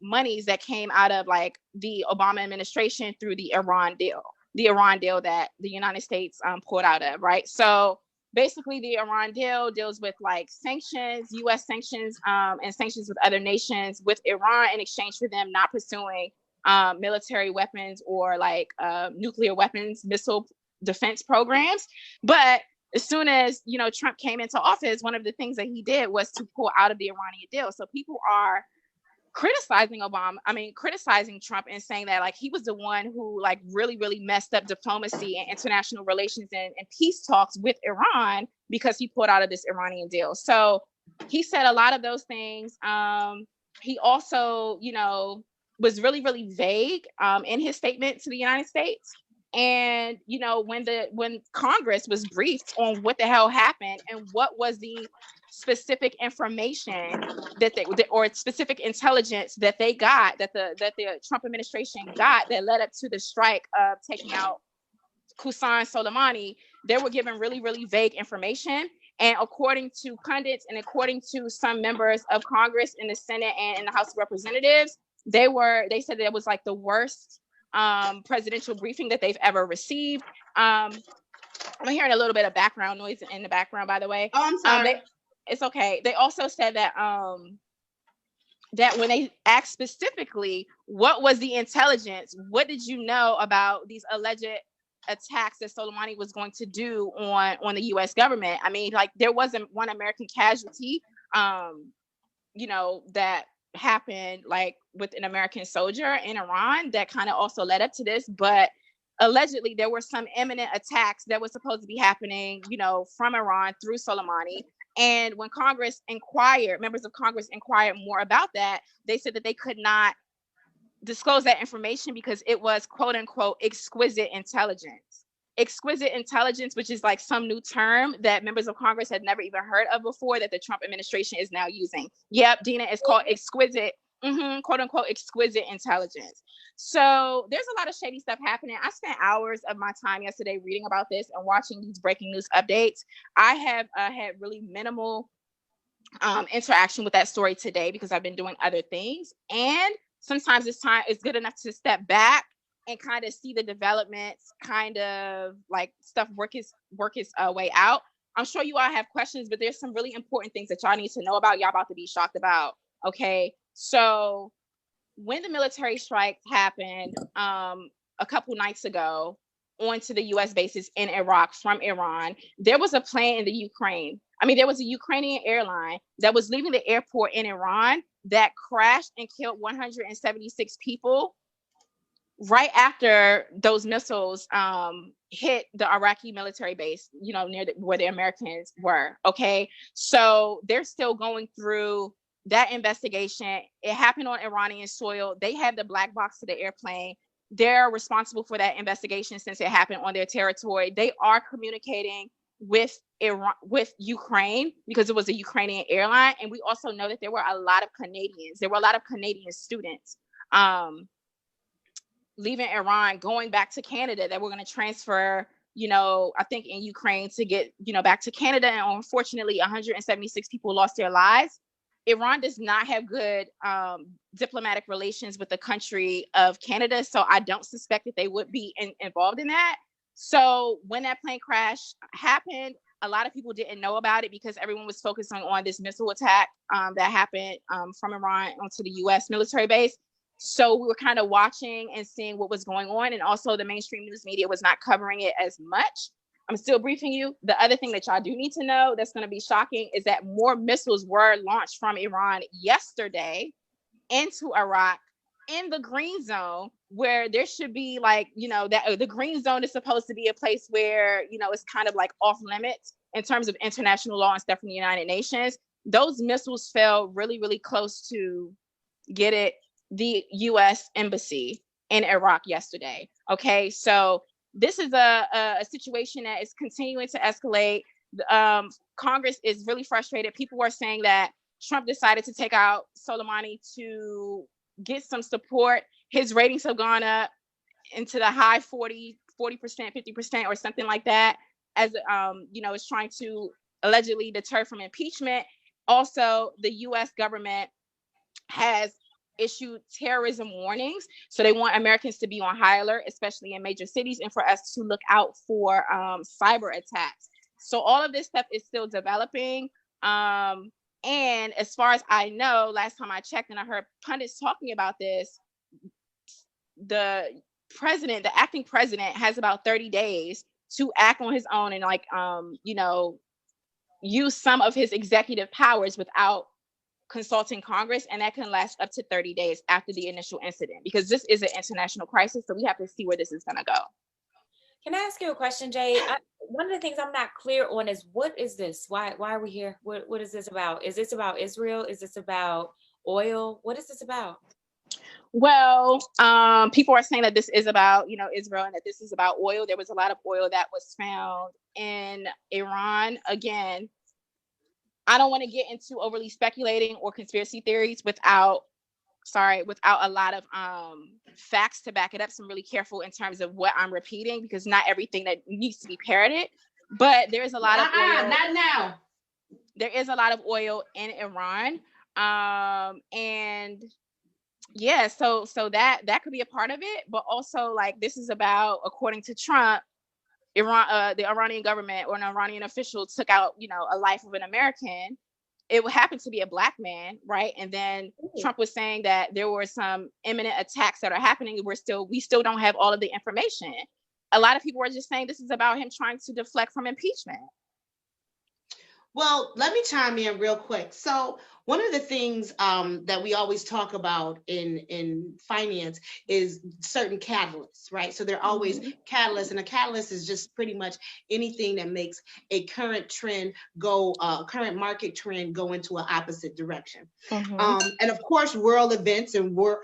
Speaker 2: monies that came out of like the Obama administration through the Iran deal that the United States pulled out of, right? So basically the Iran deal deals with like sanctions, US sanctions, and sanctions with other nations with Iran in exchange for them not pursuing military weapons or like nuclear weapons, missile defense programs. But as soon as, you know, Trump came into office, one of the things that he did was to pull out of the Iranian deal. So people are criticizing Trump and saying that like he was the one who like really messed up diplomacy and international relations and peace talks with Iran because he pulled out of this Iranian deal. So he said a lot of those things. He also, you know, was really vague in his statement to the United States. And, you know, when Congress was briefed on what the hell happened and what was the specific information that or specific intelligence that they got, that the Trump administration got, that led up to the strike of taking out Qasem Soleimani, they were given really vague information. And according to pundits and according to some members of Congress in the Senate and in the House of Representatives, they said that it was like the worst presidential briefing that they've ever received. I'm hearing a little bit of background noise in the background, by the way.
Speaker 3: Oh, I'm sorry.
Speaker 2: It's okay. They also said that that when they asked specifically what was the intelligence, what did you know about these alleged attacks that Soleimani was going to do on the U.S. government? I mean, like there wasn't one American casualty, you know, that happened like with an American soldier in Iran that kind of also led up to this, but allegedly there were some imminent attacks that were supposed to be happening, you know, from Iran through Soleimani. And when members of Congress inquired more about that, they said that they could not disclose that information because it was quote unquote exquisite intelligence. Exquisite intelligence, which is like some new term that members of Congress had never even heard of before, that the Trump administration is now using. Yep, Dina, it's called exquisite, quote unquote, exquisite intelligence. So there's a lot of shady stuff happening. I spent hours of my time yesterday reading about this and watching these breaking news updates. I have had really minimal interaction with that story today because I've been doing other things. And sometimes it's good enough to step back and kind of see the developments, kind of like stuff work its way out. I'm sure you all have questions, but there's some really important things that y'all need to know about. Y'all about to be shocked about. Okay, so when the military strike happened a couple nights ago onto the U.S. bases in Iraq from Iran, there was a plane in the Ukraine. I mean, there was a Ukrainian airline that was leaving the airport in Iran that crashed and killed 176 people right after those missiles hit the Iraqi military base, you know, near where the Americans were. Okay, so they're still going through that investigation. It happened on Iranian soil. They have the black box to the airplane. They're responsible for that investigation since it happened on their territory. They are communicating with Ukraine because it was a Ukrainian airline. And we also know that there were a lot of Canadians. There were a lot of Canadian students leaving Iran, going back to Canada, that were going to transfer, you know, I think in Ukraine to get, you know, back to Canada. And unfortunately, 176 people lost their lives. Iran does not have good diplomatic relations with the country of Canada, so I don't suspect that they would be involved in that. So when that plane crash happened, a lot of people didn't know about it because everyone was focusing on this missile attack that happened from Iran onto the U.S. military base. So we were kind of watching and seeing what was going on, and also the mainstream news media was not covering it as much. I'm still briefing you. The other thing that y'all do need to know that's going to be shocking is that more missiles were launched from Iran yesterday into Iraq in the green zone, where there should be like, that the green zone is supposed to be a place where, it's kind of like off limits in terms of international law and stuff from the United Nations. Those missiles fell really, really close to the U.S. embassy in Iraq yesterday. Okay, so this is a situation that is continuing to escalate. Congress is really frustrated. People are saying that Trump decided to take out Soleimani to get some support. His ratings have gone up into the high 40%, 50%, or something like that, as is trying to allegedly deter from impeachment. Also, the U.S. government has issued terrorism warnings. So they want Americans to be on high alert, especially in major cities, and for us to look out for cyber attacks. So all of this stuff is still developing. And as far as I know, last time I checked and I heard pundits talking about this, the acting president has about 30 days to act on his own and use some of his executive powers without consulting Congress, and that can last up to 30 days after the initial incident, because this is an international crisis, so we have to see where this is going to go.
Speaker 1: Can I ask you a question, Jay? One of the things I'm not clear on is, what is this? Why are we here? What is this about? Is this about Israel? Is this about oil? What is this about?
Speaker 2: Well, people are saying that this is about, Israel, and that this is about oil. There was a lot of oil that was found in Iran. Again, I don't want to get into overly speculating or conspiracy theories without a lot of facts to back it up. So I'm really careful in terms of what I'm repeating, because not everything that needs to be parroted. But there is a lot of oil.
Speaker 3: Not now.
Speaker 2: There is a lot of oil in Iran, and yeah, so that could be a part of it. But also, like, this is about, according to Trump, Iran, the Iranian government or an Iranian official took out, a life of an American. It would happen to be a Black man, right? And then Trump was saying that there were some imminent attacks that are happening. We still don't have all of the information. A lot of people are just saying this is about him trying to deflect from impeachment.
Speaker 3: Well, let me chime in real quick. So one of the things that we always talk about in finance is certain catalysts, right? So they're always catalysts, and a catalyst is just pretty much anything that makes a current market trend go into an opposite direction. And of course, world events and war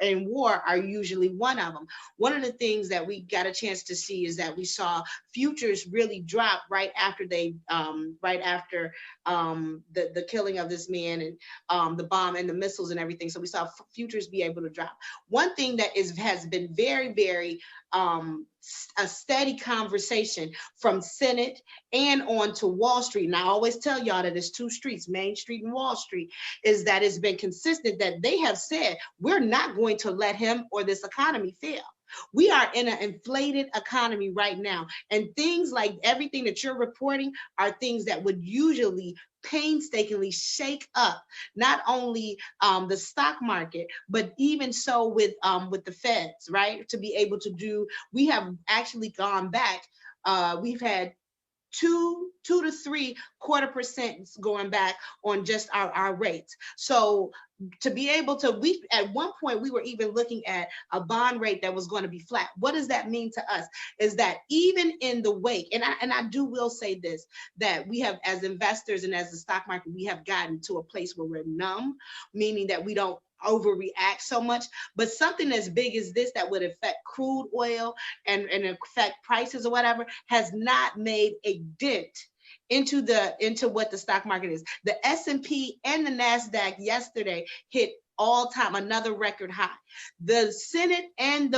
Speaker 3: are usually one of them. One of the things that we got a chance to see is that we saw futures really drop right after the killing of this man, and the bomb and the missiles and everything. So we saw futures be able to drop. One thing that has been very, very a steady conversation from Senate and on to Wall Street, and I always tell y'all that it's two streets, Main Street and Wall Street, is that it's been consistent that they have said, we're not going to let him or this economy fail. We are in an inflated economy right now, and things like everything that you're reporting are things that would usually painstakingly shake up not only the stock market, but even so with the feds, right? To be able to do, we have actually gone back. We've had 2 to 3/4% going back on just our rates. So to be able to, at one point we were even looking at a bond rate that was going to be flat. What does that mean to us? Is that even in the wake, and I will say this, that we have, as investors and as the stock market, we have gotten to a place where we're numb, meaning that we don't overreact so much. But something as big as this that would affect crude oil and affect prices or whatever has not made a dent into what the stock market is. The S&P and the NASDAQ yesterday hit all-time another record high. The Senate and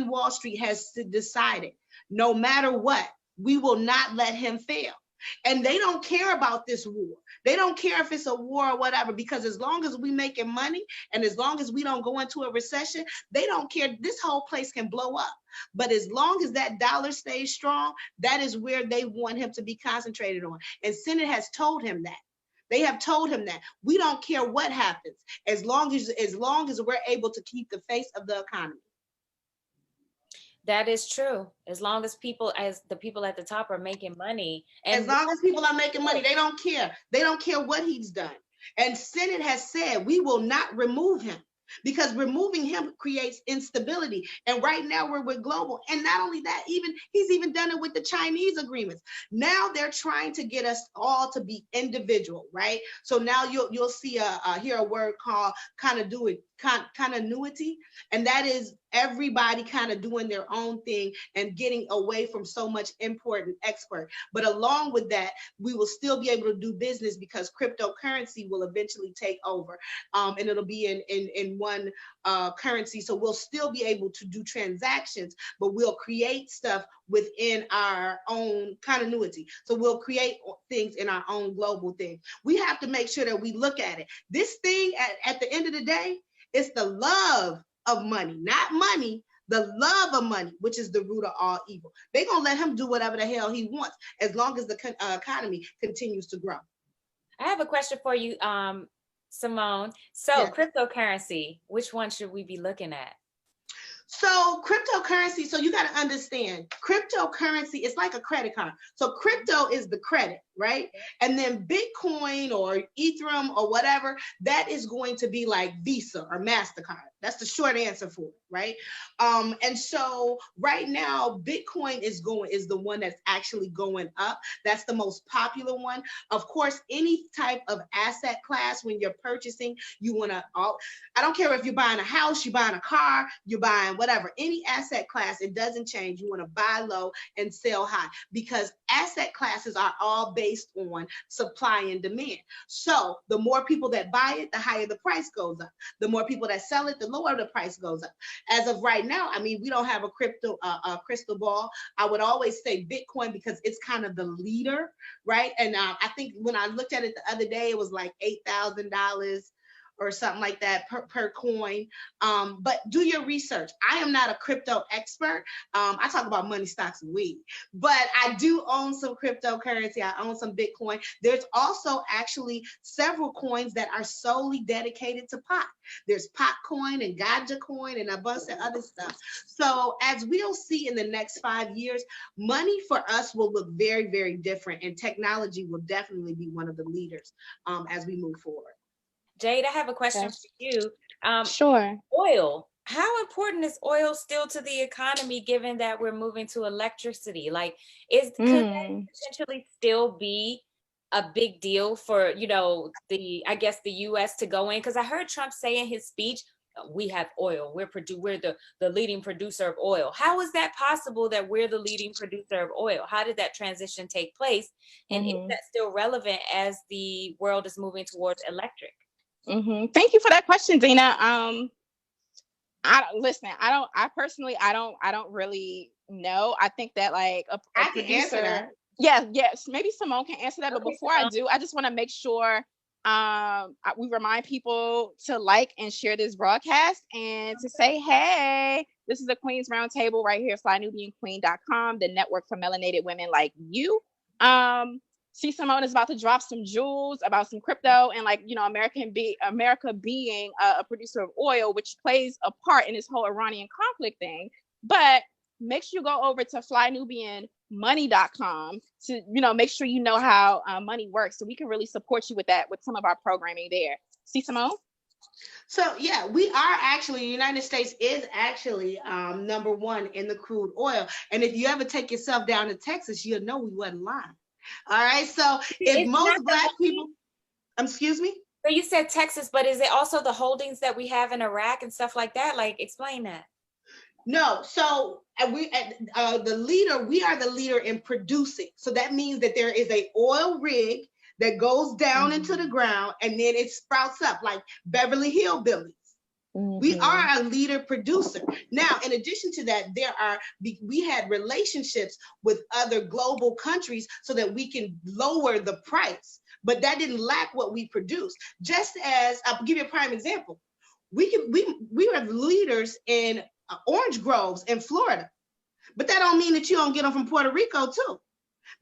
Speaker 3: Wall Street has decided, no matter what, we will not let him fail. And they don't care about this war. They don't care if it's a war or whatever, because as long as we making money and as long as we don't go into a recession, they don't care. This whole place can blow up. But as long as that dollar stays strong, that is where they want him to be concentrated on. And Senate has told him that. They have told him that we don't care what happens, as long as we're able to keep the face of the economy.
Speaker 1: That is true. As long as the people at the top are making money. And
Speaker 3: as long as people are making money, they don't care. They don't care what he's done. And Senate has said we will not remove him, because removing him creates instability. And right now we're with global. And not only that, he's even done it with the Chinese agreements. Now they're trying to get us all to be individual, right? So now you'll see hear a word called continuity, and that is everybody kind of doing their own thing and getting away from so much import and export. But along with that, we will still be able to do business because cryptocurrency will eventually take over, and it'll be in one currency. So we'll still be able to do transactions, but we'll create stuff within our own continuity. So we'll create things in our own global thing. We have to make sure that we look at it. This thing at the end of the day, it's the love of money, not money, the love of money, which is the root of all evil. They're going to let him do whatever the hell he wants as long as the economy continues to grow.
Speaker 1: I have a question for you, Simone. So
Speaker 3: yes.
Speaker 1: Cryptocurrency, which one should we be looking at?
Speaker 3: So cryptocurrency, so you got to understand, cryptocurrency is like a credit card. So crypto is the credit, right? And then Bitcoin or Ethereum or whatever, that is going to be like Visa or MasterCard. That's the short answer for it, right? And so right now, Bitcoin is the one that's actually going up. That's the most popular one. Of course, any type of asset class, when you're purchasing, you want to, I don't care if you're buying a house, you're buying a car, you're buying whatever, any asset class, it doesn't change. You want to buy low and sell high, because asset classes are all based on supply and demand. So the more people that buy it, the higher the price goes up. The more people that sell it, the lower the price goes up. As of right now, I mean, we don't have a crystal ball. I would always say Bitcoin because it's kind of the leader, right? And I think when I looked at it the other day, it was like $8,000 or something like that per coin. But do your research. I am not a crypto expert. I talk about money, stocks, and weed, but I do own some cryptocurrency. I own some Bitcoin. There's also actually several coins that are solely dedicated to pot. There's pot coin and Gaja coin and a bunch of other stuff. So as we'll see in the next 5 years, money for us will look very, very different, and technology will definitely be one of the leaders as we move forward.
Speaker 1: Jade, I have a question for you.
Speaker 2: Sure.
Speaker 1: Oil. How important is oil still to the economy, given that we're moving to electricity? Like, could that potentially still be a big deal for, the U.S. to go in? Because I heard Trump say in his speech, we have oil. We're the leading producer of oil. How is that possible that we're the leading producer of oil? How did that transition take place? And is that still relevant as the world is moving towards electric?
Speaker 2: Thank you for that question, Dina. I don't really know. I think that like a producer. Yes, maybe Simone can answer that. But before I do, I just want to make sure we remind people to like and share this broadcast and to say, hey, this is the Queen's Roundtable right here, flynubianqueen.com, the network for melanated women like you. See, Simone is about to drop some jewels about some crypto and America being a producer of oil, which plays a part in this whole Iranian conflict thing. But make sure you go over to flynubianmoney.com to, make sure you know how money works, so we can really support you with that, with some of our programming there. See, Simone?
Speaker 3: So yeah, we are actually, the United States is actually number one in the crude oil. And if you ever take yourself down to Texas, you'll know we wasn't lying. All right, so if most Black people, excuse me?
Speaker 1: So you said Texas, but is it also the holdings that we have in Iraq and stuff like that? Like, explain that.
Speaker 3: No, so we are the leader in producing. So that means that there is a oil rig that goes down into the ground, and then it sprouts up like Beverly Hillbillies. We are a leader producer. Now, in addition to that, we had relationships with other global countries so that we can lower the price, but that didn't lack what we produce. Just as, I'll give you a prime example. We are leaders in orange groves in Florida, but that don't mean that you don't get them from Puerto Rico too.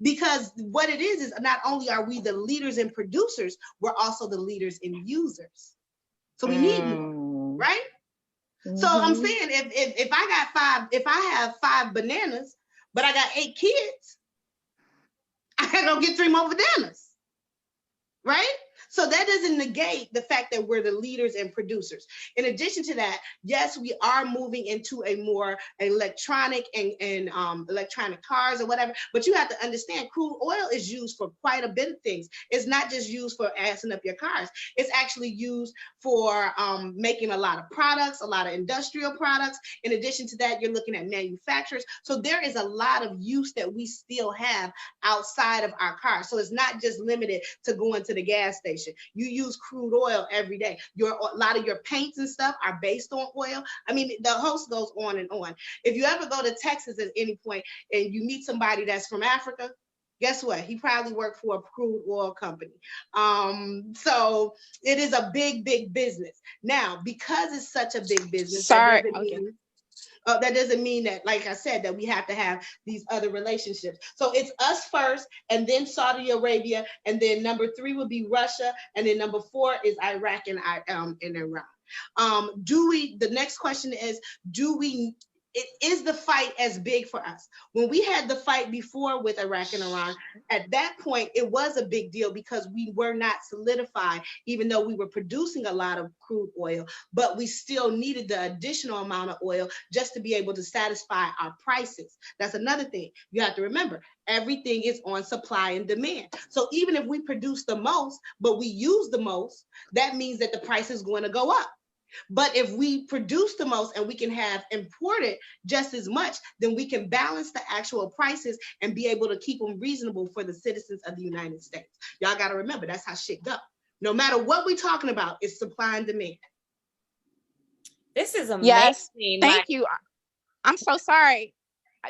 Speaker 3: Because what it is not only are we the leaders and producers, we're also the leaders and users. So we need more, right? So I'm saying if I have 5 bananas, but I got 8 kids, I gotta go get 3 more bananas, right? So that doesn't negate the fact that we're the leaders and producers. In addition to that, yes, we are moving into a more electronic and electronic cars or whatever, but you have to understand crude oil is used for quite a bit of things. It's not just used for assing up your cars. It's actually used for making a lot of products, a lot of industrial products. In addition to that, you're looking at manufacturers. So there is a lot of use that we still have outside of our cars. So it's not just limited to going to the gas station. You use crude oil every day. A lot of your paints and stuff are based on oil. I mean, the host goes on and on. If you ever go to Texas at any point and you meet somebody that's from Africa, guess what? He probably worked for a crude oil company. So it is a big, big business. Now, because it's such a big business, that doesn't mean that, like I said, that we have to have these other relationships. So it's us first, and then Saudi Arabia, and then number 3 would be Russia, and then number 4 is Iraq and Iran. The next question is, is the fight as big for us? When we had the fight before with Iraq and Iran, at that point, it was a big deal because we were not solidified, even though we were producing a lot of crude oil, but we still needed the additional amount of oil just to be able to satisfy our prices. That's another thing you have to remember. Everything is on supply and demand. So even if we produce the most, but we use the most, that means that the price is going to go up. But if we produce the most and we can have imported just as much, then we can balance the actual prices and be able to keep them reasonable for the citizens of the United States. Y'all got to remember, that's how shit go. No matter what we're talking about, it's supply and demand.
Speaker 1: This is amazing.
Speaker 2: Yes, thank you. I'm so sorry.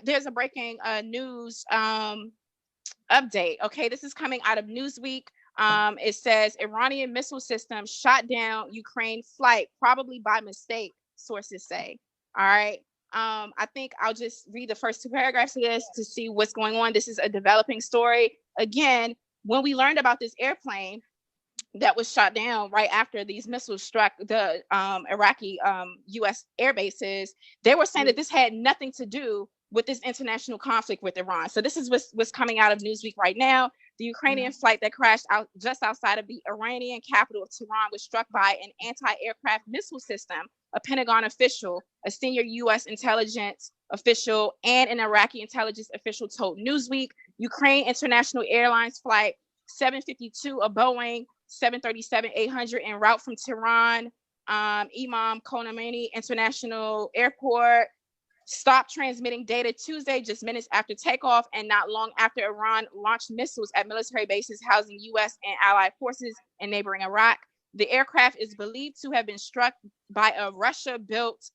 Speaker 2: There's a breaking news update. Okay, this is coming out of Newsweek. It says Iranian missile system shot down Ukraine flight, probably by mistake, sources say. All right. I think I'll just read the first 2 paragraphs of this to see what's going on. This is a developing story. Again, when we learned about this airplane that was shot down right after these missiles struck the Iraqi U.S. air bases, they were saying that this had nothing to do with this international conflict with Iran. So this is what's coming out of Newsweek right now. The Ukrainian flight that crashed out just outside of the Iranian capital of Tehran was struck by an anti-aircraft missile system. A Pentagon official, a senior U.S. intelligence official, and an Iraqi intelligence official told Newsweek. Ukraine International Airlines flight 752, a Boeing 737-800 en route from Tehran, Imam Khomeini International Airport, stopped transmitting data Tuesday, just minutes after takeoff, and not long after Iran launched missiles at military bases housing U.S. and allied forces in neighboring Iraq. The aircraft is believed to have been struck by a Russia-built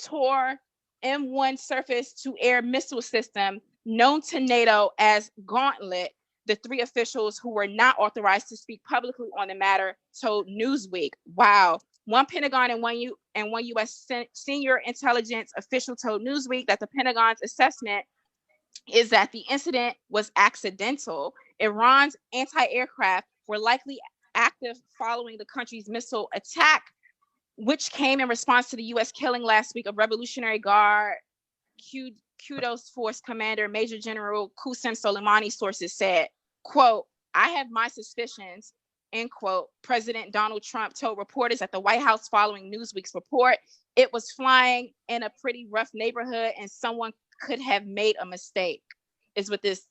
Speaker 2: Tor M1 surface-to-air missile system known to NATO as Gauntlet. The 3 officials who were not authorized to speak publicly on the matter told Newsweek. Wow. One Pentagon and one U.S. senior intelligence official told Newsweek that the Pentagon's assessment is that the incident was accidental. Iran's anti-aircraft were likely active following the country's missile attack, which came in response to the U.S. killing last week of Revolutionary Guard Quds Force Commander Major General Qasem Soleimani, sources said. Quote, I have my suspicions, end quote. President Donald Trump told reporters at the White House following Newsweek's report. It was flying in a pretty rough neighborhood and someone could have made a mistake, is what this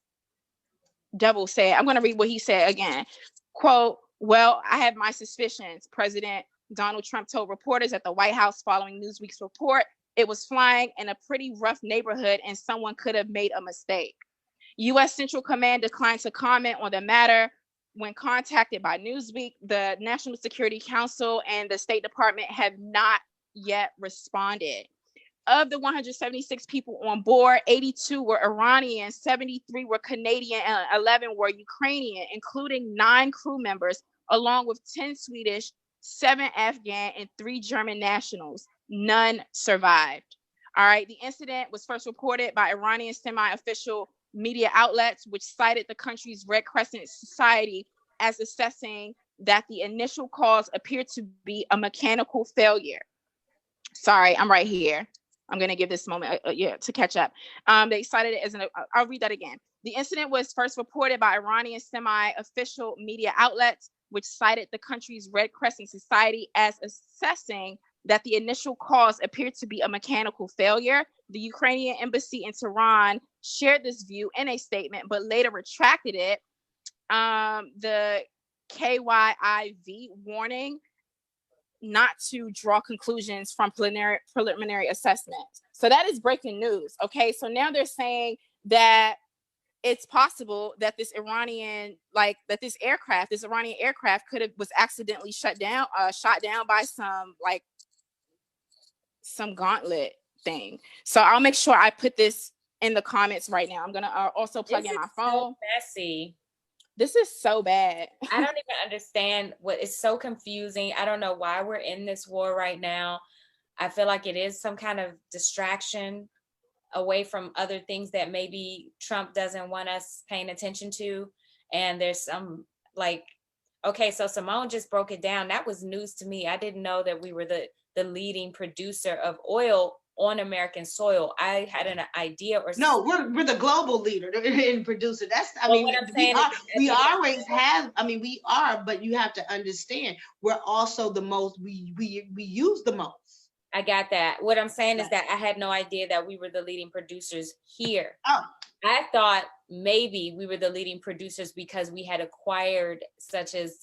Speaker 2: devil said. I'm going to read what he said again. Quote, well, I have my suspicions, President Donald Trump told reporters at the White House following Newsweek's report. It was flying in a pretty rough neighborhood and someone could have made a mistake. U.S. Central Command declined to comment on the matter. when contacted by Newsweek, the National Security Council and the State Department have not yet responded. Of the 176 people on board, 82 were Iranian, 73 were Canadian, and 11 were Ukrainian, including 9 crew members, along with 10 Swedish, 7 Afghan, and 3 German nationals. None survived. All right. The incident was first reported by Iranian semi-official media outlets, which cited the country's Red Crescent Society as assessing that the initial cause appeared to be a mechanical failure. Sorry, I'm right here. I'm going to give this moment to catch up. They cited it as I'll read that again. The incident was first reported by Iranian semi-official media outlets, which cited the country's Red Crescent Society as assessing that the initial cause appeared to be a mechanical failure. The Ukrainian embassy in Tehran shared this view in a statement, but later retracted it. The KYIV warning not to draw conclusions from preliminary assessments. So that is breaking news. Okay, so now they're saying that it's possible that this Iranian aircraft was accidentally shot down by some gauntlet thing. So I'll make sure I put this in the comments right now. I'm gonna also plug in my phone.
Speaker 1: So messy.
Speaker 2: This is so bad.
Speaker 1: I don't even understand it's so confusing. I don't know why we're in this war right now. I feel like it is some kind of distraction away from other things that maybe Trump doesn't want us paying attention to. And there's some okay, so Simone just broke it down. That was news to me. I didn't know that we were the leading producer of oil on American soil. I had an idea
Speaker 3: no, we're the global leader in producer. What I'm saying we always have. We are, but you have to understand we're also the most. We use the most.
Speaker 1: I got that. What I'm saying is that I had no idea that we were the leading producers here.
Speaker 3: Oh,
Speaker 1: I thought maybe we were the leading producers because we had acquired, such as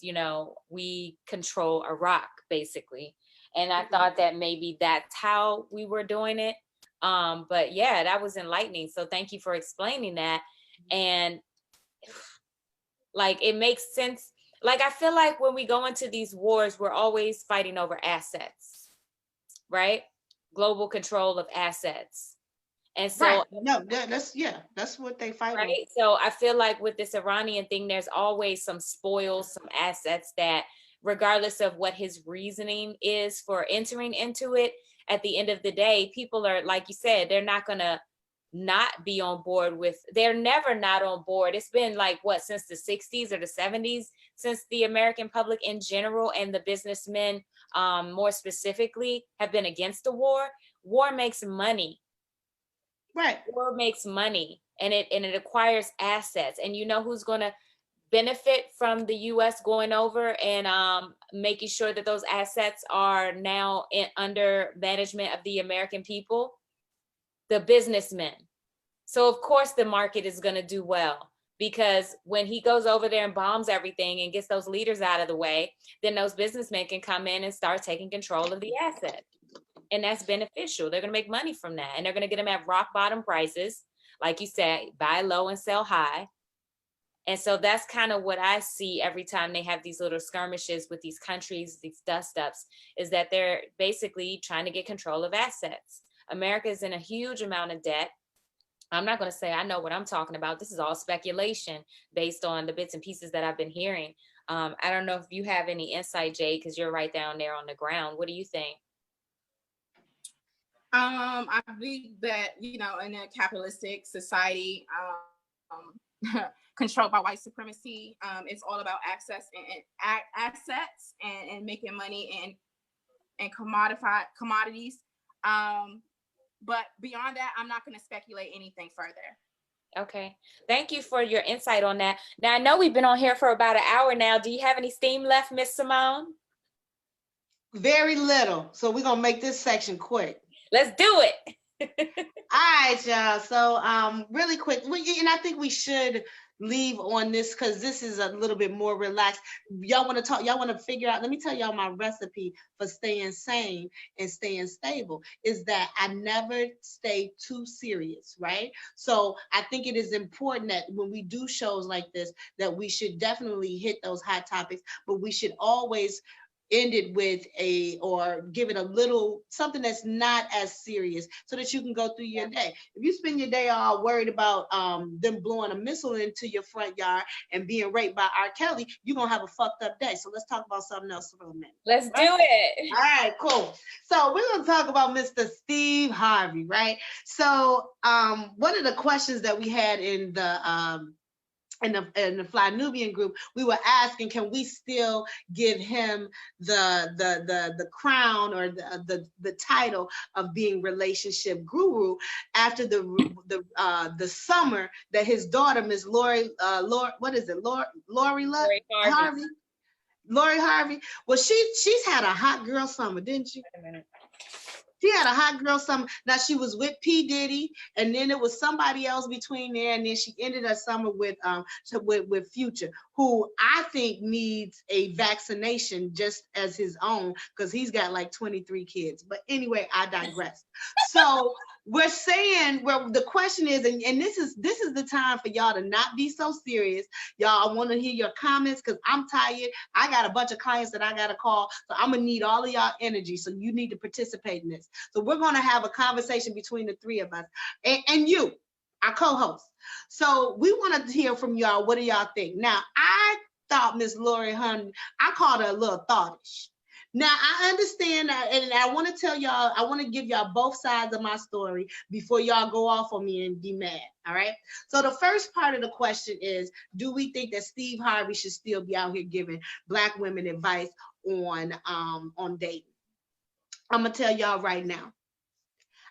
Speaker 1: we control Iraq basically. And I thought that maybe that's how we were doing it. But yeah, that was enlightening. So thank you for explaining that. And it makes sense. I feel like when we go into these wars, we're always fighting over assets, right? Global control of assets. And so
Speaker 3: right. No, that's what they fight
Speaker 1: right.
Speaker 3: over.
Speaker 1: So I feel like with this Iranian thing, there's always some spoils, some assets that, regardless of what his reasoning is for entering into it, at the end of the day, people are, like you said, they're not going to not be on board with, they're never not on board. It's been since the 60s or the 70s, since the American public in general and the businessmen more specifically have been against the war. War makes money.
Speaker 3: Right.
Speaker 1: War makes money and it acquires assets. And who's going to benefit from the U.S. going over and making sure that those assets are now under management of the American people? The businessmen. So of course the market is going to do well, because when he goes over there and bombs everything and gets those leaders out of the way, then those businessmen can come in and start taking control of the asset. And that's beneficial. They're going to make money from that. And they're going to get them at rock bottom prices. Like you said, buy low and sell high. And so that's kind of what I see every time they have these little skirmishes with these countries, these dust-ups, is that they're basically trying to get control of assets. America is in a huge amount of debt. I'm not going to say I know what I'm talking about. This is all speculation based on the bits and pieces that I've been hearing. I don't know if you have any insight, Jay, because you're right down there on the ground. What do you think?
Speaker 2: I believe that, in a capitalistic society, controlled by white supremacy, it's all about access and assets and making money and commodities. But beyond that, I'm not going to speculate anything further.
Speaker 1: Okay. Thank you for your insight on that. Now, I know we've been on here for about an hour now. Do you have any steam left, Miss Simone?
Speaker 3: Very little. So we're going to make this section quick.
Speaker 1: Let's do it.
Speaker 3: All right, y'all. So really quick, and I think we should leave on this because this is a little bit more relaxed. Y'all want to talk, y'all want to figure out, let me tell y'all my recipe for staying sane and staying stable is that I never stay too serious, right? So I think it is important that when we do shows like this, that we should definitely hit those hot topics, but we should always end it with or give it a little something that's not as serious so that you can go through your day. If you spend your day all worried about them blowing a missile into your front yard and being raped by R. Kelly, you're gonna have a fucked up day. So let's talk about something else for a minute.
Speaker 1: Let's do it.
Speaker 3: All right, cool. So we're gonna talk about Mr. Steve Harvey, right? So one of the questions that we had in the Fly Nubian group, we were asking, can we still give him the crown or the title of being relationship guru after the summer that his daughter, Miss Lori Harvey. Well, she's had a hot girl summer, didn't she?
Speaker 1: Wait a minute.
Speaker 3: She had a hot girl summer. Now she was with P. Diddy, and then it was somebody else between there, and then she ended her summer with Future, who I think needs a vaccination just as his own, because he's got like 23 kids. But anyway, I digress. So we're saying, well, the question is, and this is the time for y'all to not be so serious. Y'all, I want to hear your comments because I'm tired. I got a bunch of clients that I got to call, so I'm gonna need all of y'all energy. So you need to participate in this. So we're gonna have a conversation between the three of us and you, our co-host. So we want to hear from y'all. What do y'all think? Now, I thought Miss Lori Hunt, I called her a little thoughtish. Now, I understand that, and I want to tell y'all, I want to give y'all both sides of my story before y'all go off on me and be mad, all right? So the first part of the question is, do we think that Steve Harvey should still be out here giving Black women advice on dating? I'm going to tell y'all right now.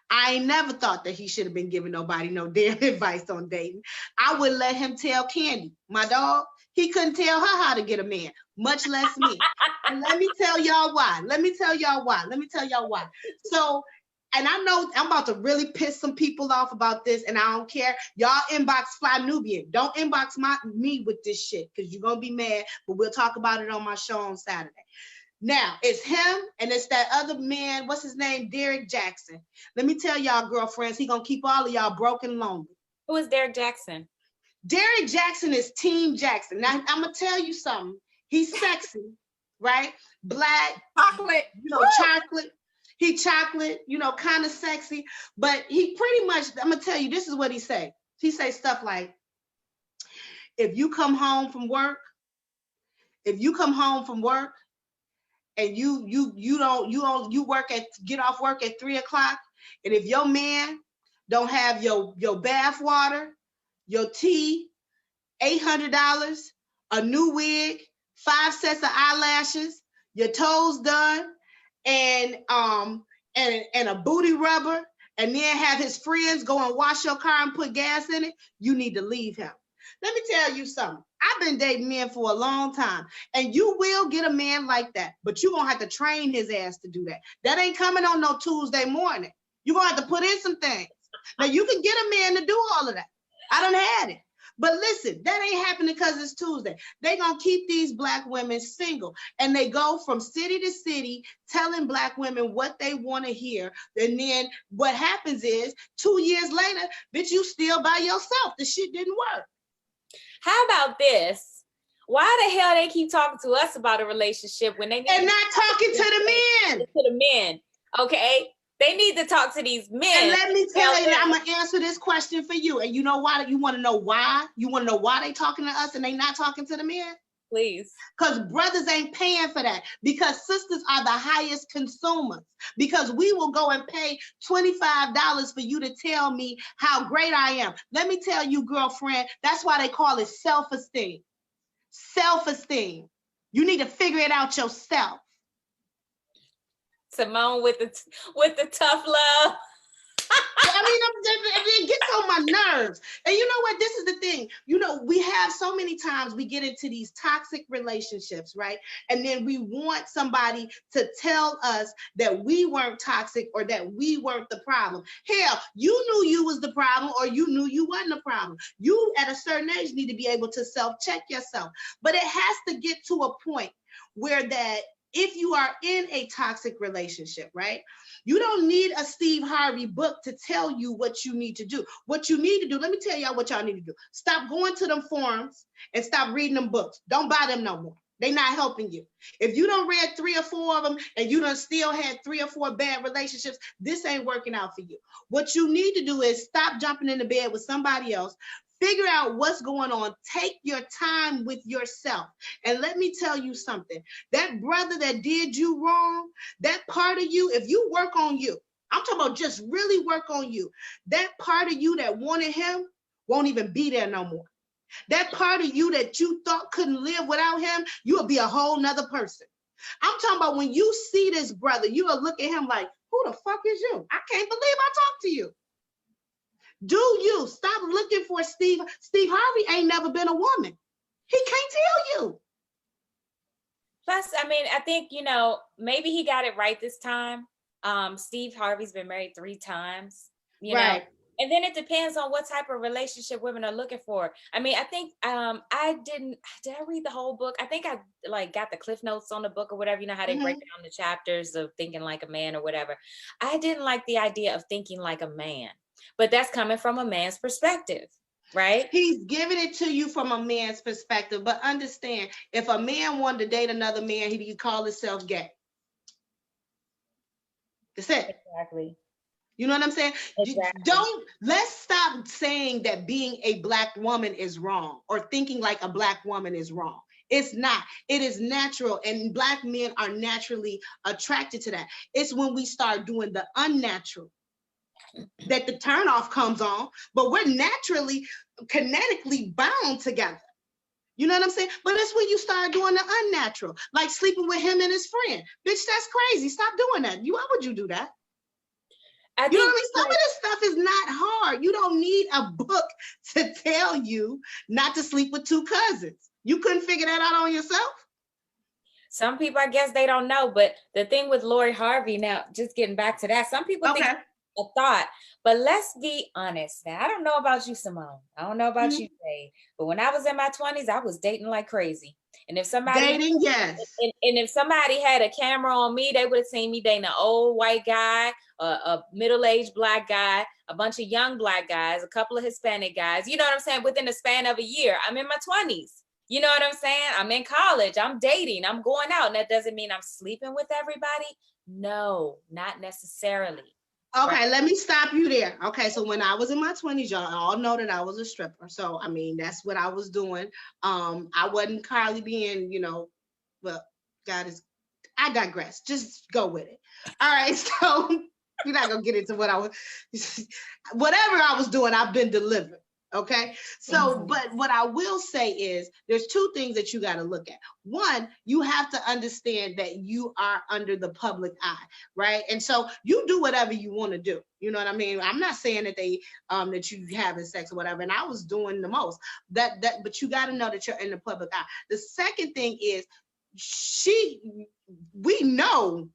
Speaker 3: I ain't never thought that he should have been giving nobody no damn advice on dating. I would let him tell Candy, my dog. He couldn't tell her how to get a man, much less me. And let me tell y'all why. So, and I know I'm about to really piss some people off about this, and I don't care. Y'all inbox Fly Nubian. Don't inbox me with this shit, because you're going to be mad, but we'll talk about it on my show on Saturday. Now, it's him and it's that other man, what's his name? Derek Jackson. Let me tell y'all, girlfriends, he gonna keep all of y'all broken and lonely.
Speaker 1: Who is Derek Jackson?
Speaker 3: Derek Jackson is Team Jackson. Now, I'm gonna tell you something. He's sexy, right? Black.
Speaker 1: Chocolate.
Speaker 3: Chocolate. He chocolate, kind of sexy. But he pretty much, I'm gonna tell you, this is what he say. He say stuff like, if you come home from work, and you get off work at 3:00, and if your man don't have your bath water, your tea, $800, a new wig, 5 sets of eyelashes, your toes done, and a booty rubber, and then have his friends go and wash your car and put gas in it, you need to leave him. Let me tell you something. I've been dating men for a long time, and you will get a man like that, but you're going to have to train his ass to do that. That ain't coming on no Tuesday morning. You're going to have to put in some things. Now, you can get a man to do all of that. I done had it. But listen, that ain't happening because it's Tuesday. They going to keep these Black women single, and they go from city to city telling Black women what they want to hear. And then what happens is 2 years later, bitch, you still by yourself. The shit didn't work.
Speaker 1: How about this? Why the hell they keep talking to us about a relationship when they need
Speaker 3: and not talking to the men?
Speaker 1: To the men, okay? They need to talk to these men.
Speaker 3: And let me tell you, I'm gonna answer this question for you. And you know why? You want to know why? You want to know why they talking to us and they not talking to the men?
Speaker 1: Please.
Speaker 3: Because brothers ain't paying for that. Because sisters are the highest consumers. Because we will go and pay $25 for you to tell me how great I am. Let me tell you, girlfriend, that's why they call it self-esteem. Self-esteem. You need to figure it out yourself.
Speaker 1: Simone with the tough love.
Speaker 3: It gets on my nerves. And you know what? This is the thing. You know, we have so many times we get into these toxic relationships, right? And then we want somebody to tell us that we weren't toxic or that we weren't the problem. Hell, you knew you was the problem or you knew you wasn't the problem. You, at a certain age, need to be able to self-check yourself. But it has to get to a point where that if you are in a toxic relationship, right? You don't need a Steve Harvey book to tell you what you need to do. What you need to do, let me tell y'all what y'all need to do. Stop going to them forums and stop reading them books. Don't buy them no more. They're not helping you. If you don't read 3 or 4 of them and you done still had 3 or 4 bad relationships, this ain't working out for you. What you need to do is stop jumping into bed with somebody else. Figure out what's going on. Take your time with yourself. And let me tell you something. That brother that did you wrong, that part of you, if you work on you, I'm talking about just really work on you. That part of you that wanted him won't even be there no more. That part of you that you thought couldn't live without him, you'll be a whole nother person. I'm talking about when you see this brother, you will look at him like, who the fuck is you? I can't believe I talked to you. Do you stop looking for Steve? Steve Harvey ain't never been a woman. He can't tell you.
Speaker 1: Plus, I mean, I think, you know, maybe he got it right this time. Steve Harvey's been married 3 times, you know, and then it depends on what type of relationship women are looking for. I mean, I think did I read the whole book? I think I like got the cliff notes on the book or whatever, you know, how they break down the chapters of thinking like a man or whatever. I didn't like the idea of thinking like a man. But that's coming from a man's perspective, right?
Speaker 3: He's giving it to you from a man's perspective. But understand, if a man wanted to date another man, he could call himself gay. That's it.
Speaker 1: Exactly.
Speaker 3: You know what I'm saying?
Speaker 1: Exactly.
Speaker 3: Let's stop saying that being a Black woman is wrong or thinking like a Black woman is wrong. It's not. It is natural, and Black men are naturally attracted to that. It's when we start doing the unnatural that the turnoff comes on, but we're naturally, kinetically bound together. You know what I'm saying? But it's when you start doing the unnatural, like sleeping with him and his friend. Bitch, that's crazy. Stop doing that. Why would you do that? You know what I mean? Some of this stuff is not hard. You don't need a book to tell you not to sleep with 2 cousins. You couldn't figure that out on yourself?
Speaker 1: Some people, I guess they don't know, but the thing with Lori Harvey, now, just getting back to that, some people think a thought, but let's be honest. Now, I don't know about you, Simone. I don't know about you, Jay, but when I was in my 20s, I was dating like crazy. And if somebody
Speaker 3: dating, yes.
Speaker 1: And if somebody had a camera on me, they would have seen me dating an old white guy, a middle-aged Black guy, a bunch of young Black guys, a couple of Hispanic guys. You know what I'm saying? Within the span of a year, I'm in my 20s. You know what I'm saying? I'm in college. I'm dating. I'm going out. And that doesn't mean I'm sleeping with everybody. No, not necessarily.
Speaker 3: Okay, let me stop you there. Okay, so when I was in my 20s, y'all all know that I was a stripper. So, I mean, that's what I was doing. I wasn't Carly being, you know, well, I digress. Just go with it. All right, so we're not going to get into whatever I was doing, I've been delivered. Okay, so but what I will say is there's 2 things that you got to look at. One, you have to understand that you are under the public eye, right? And so you do whatever you want to do. You know what I mean? I'm not saying that that you having sex or whatever, and I was doing the most. But you got to know that you're in the public eye. The second thing is we know.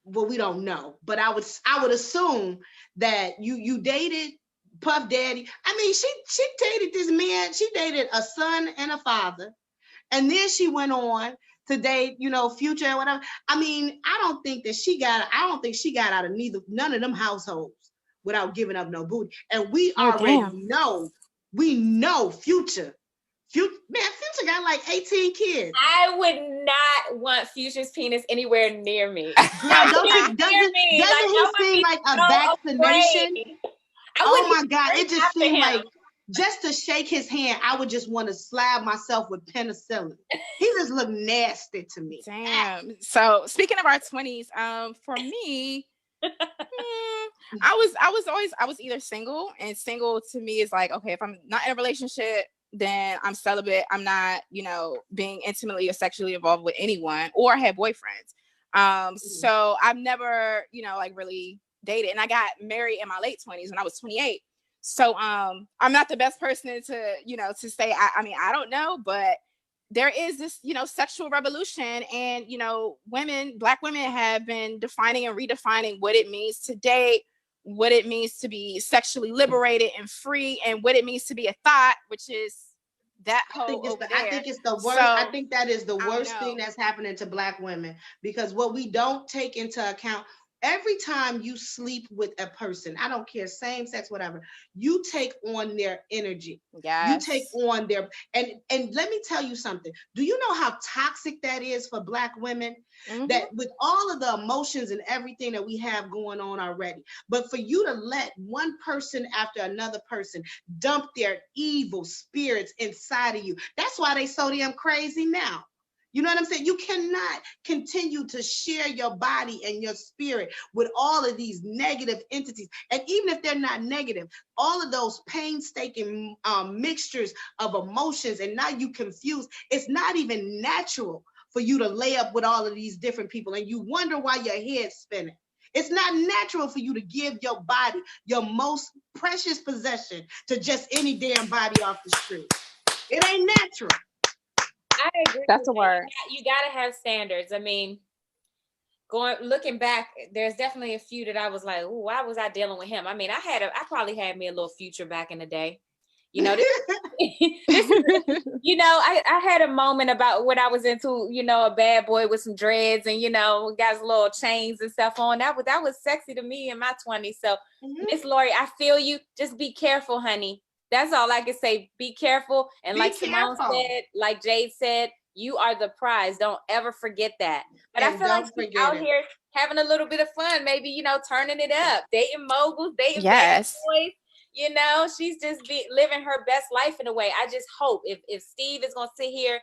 Speaker 3: Well, we don't know, but I would assume that you dated Puff Daddy. I mean, she dated this man. She dated a son and a father, and then she went on to date, you know, Future and whatever. I mean, I don't think she got out of none of them households without giving up no booty. And we already know. We know Future. Future got like 18 kids.
Speaker 1: I would not want Future's penis anywhere near me.
Speaker 3: Girl, doesn't he seem like a vaccination? Oh my God, it just seemed like just to shake his hand, I would just want to slap myself with penicillin. He just looked nasty to me.
Speaker 2: Damn. So speaking of our 20s, for me, I was either single, and single to me is like, okay, if I'm not in a relationship, then I'm celibate. I'm not, you know, being intimately or sexually involved with anyone, or I have boyfriends. So I've never, you know, like really dated, and I got married in my late 20s when I was 28. So I'm not the best person to, you know, to say, I mean, I don't know, but there is this, you know, sexual revolution, and, you know, Black women have been defining and redefining what it means to date, what it means to be sexually liberated and free, and what it means to be a thought, which is that whole
Speaker 3: I think it's the worst.
Speaker 2: So,
Speaker 3: I think that is the worst thing that's happening to Black women, because what we don't take into account, every time you sleep with a person, I don't care, same sex, whatever, you take on their energy.
Speaker 2: Yes.
Speaker 3: You take on their, and let me tell you something. Do you know how toxic that is for Black women? Mm-hmm. That with all of the emotions and everything that we have going on already, but for you to let one person after another person dump their evil spirits inside of you, that's why they so damn crazy now. You know what I'm saying? You cannot continue to share your body and your spirit with all of these negative entities. And even if they're not negative, all of those painstaking mixtures of emotions, and now you confuse, it's not even natural for you to lay up with all of these different people, and you wonder why your head's spinning. It's not natural for you to give your body, your most precious possession, to just any damn body off the street. It ain't natural.
Speaker 1: I agree.
Speaker 2: That's a word.
Speaker 1: You gotta have standards. I mean, looking back, there's definitely a few that I was like, "Ooh, why was I dealing with him?" I mean, I probably had me a little Future back in the day. You know, you know, I had a moment about when I was into, you know, a bad boy with some dreads and, you know, got little chains and stuff on. That was sexy to me in my 20s. So, Miss Lori, I feel you. Just be careful, honey. That's all I can say. Be careful. And like Simone said, like Jade said, you are the prize. Don't ever forget that. But I feel like she's out here having a little bit of fun, maybe, you know, turning it up, dating moguls, dating bad boys. You know, she's just living her best life in a way. I just hope if Steve is going to sit here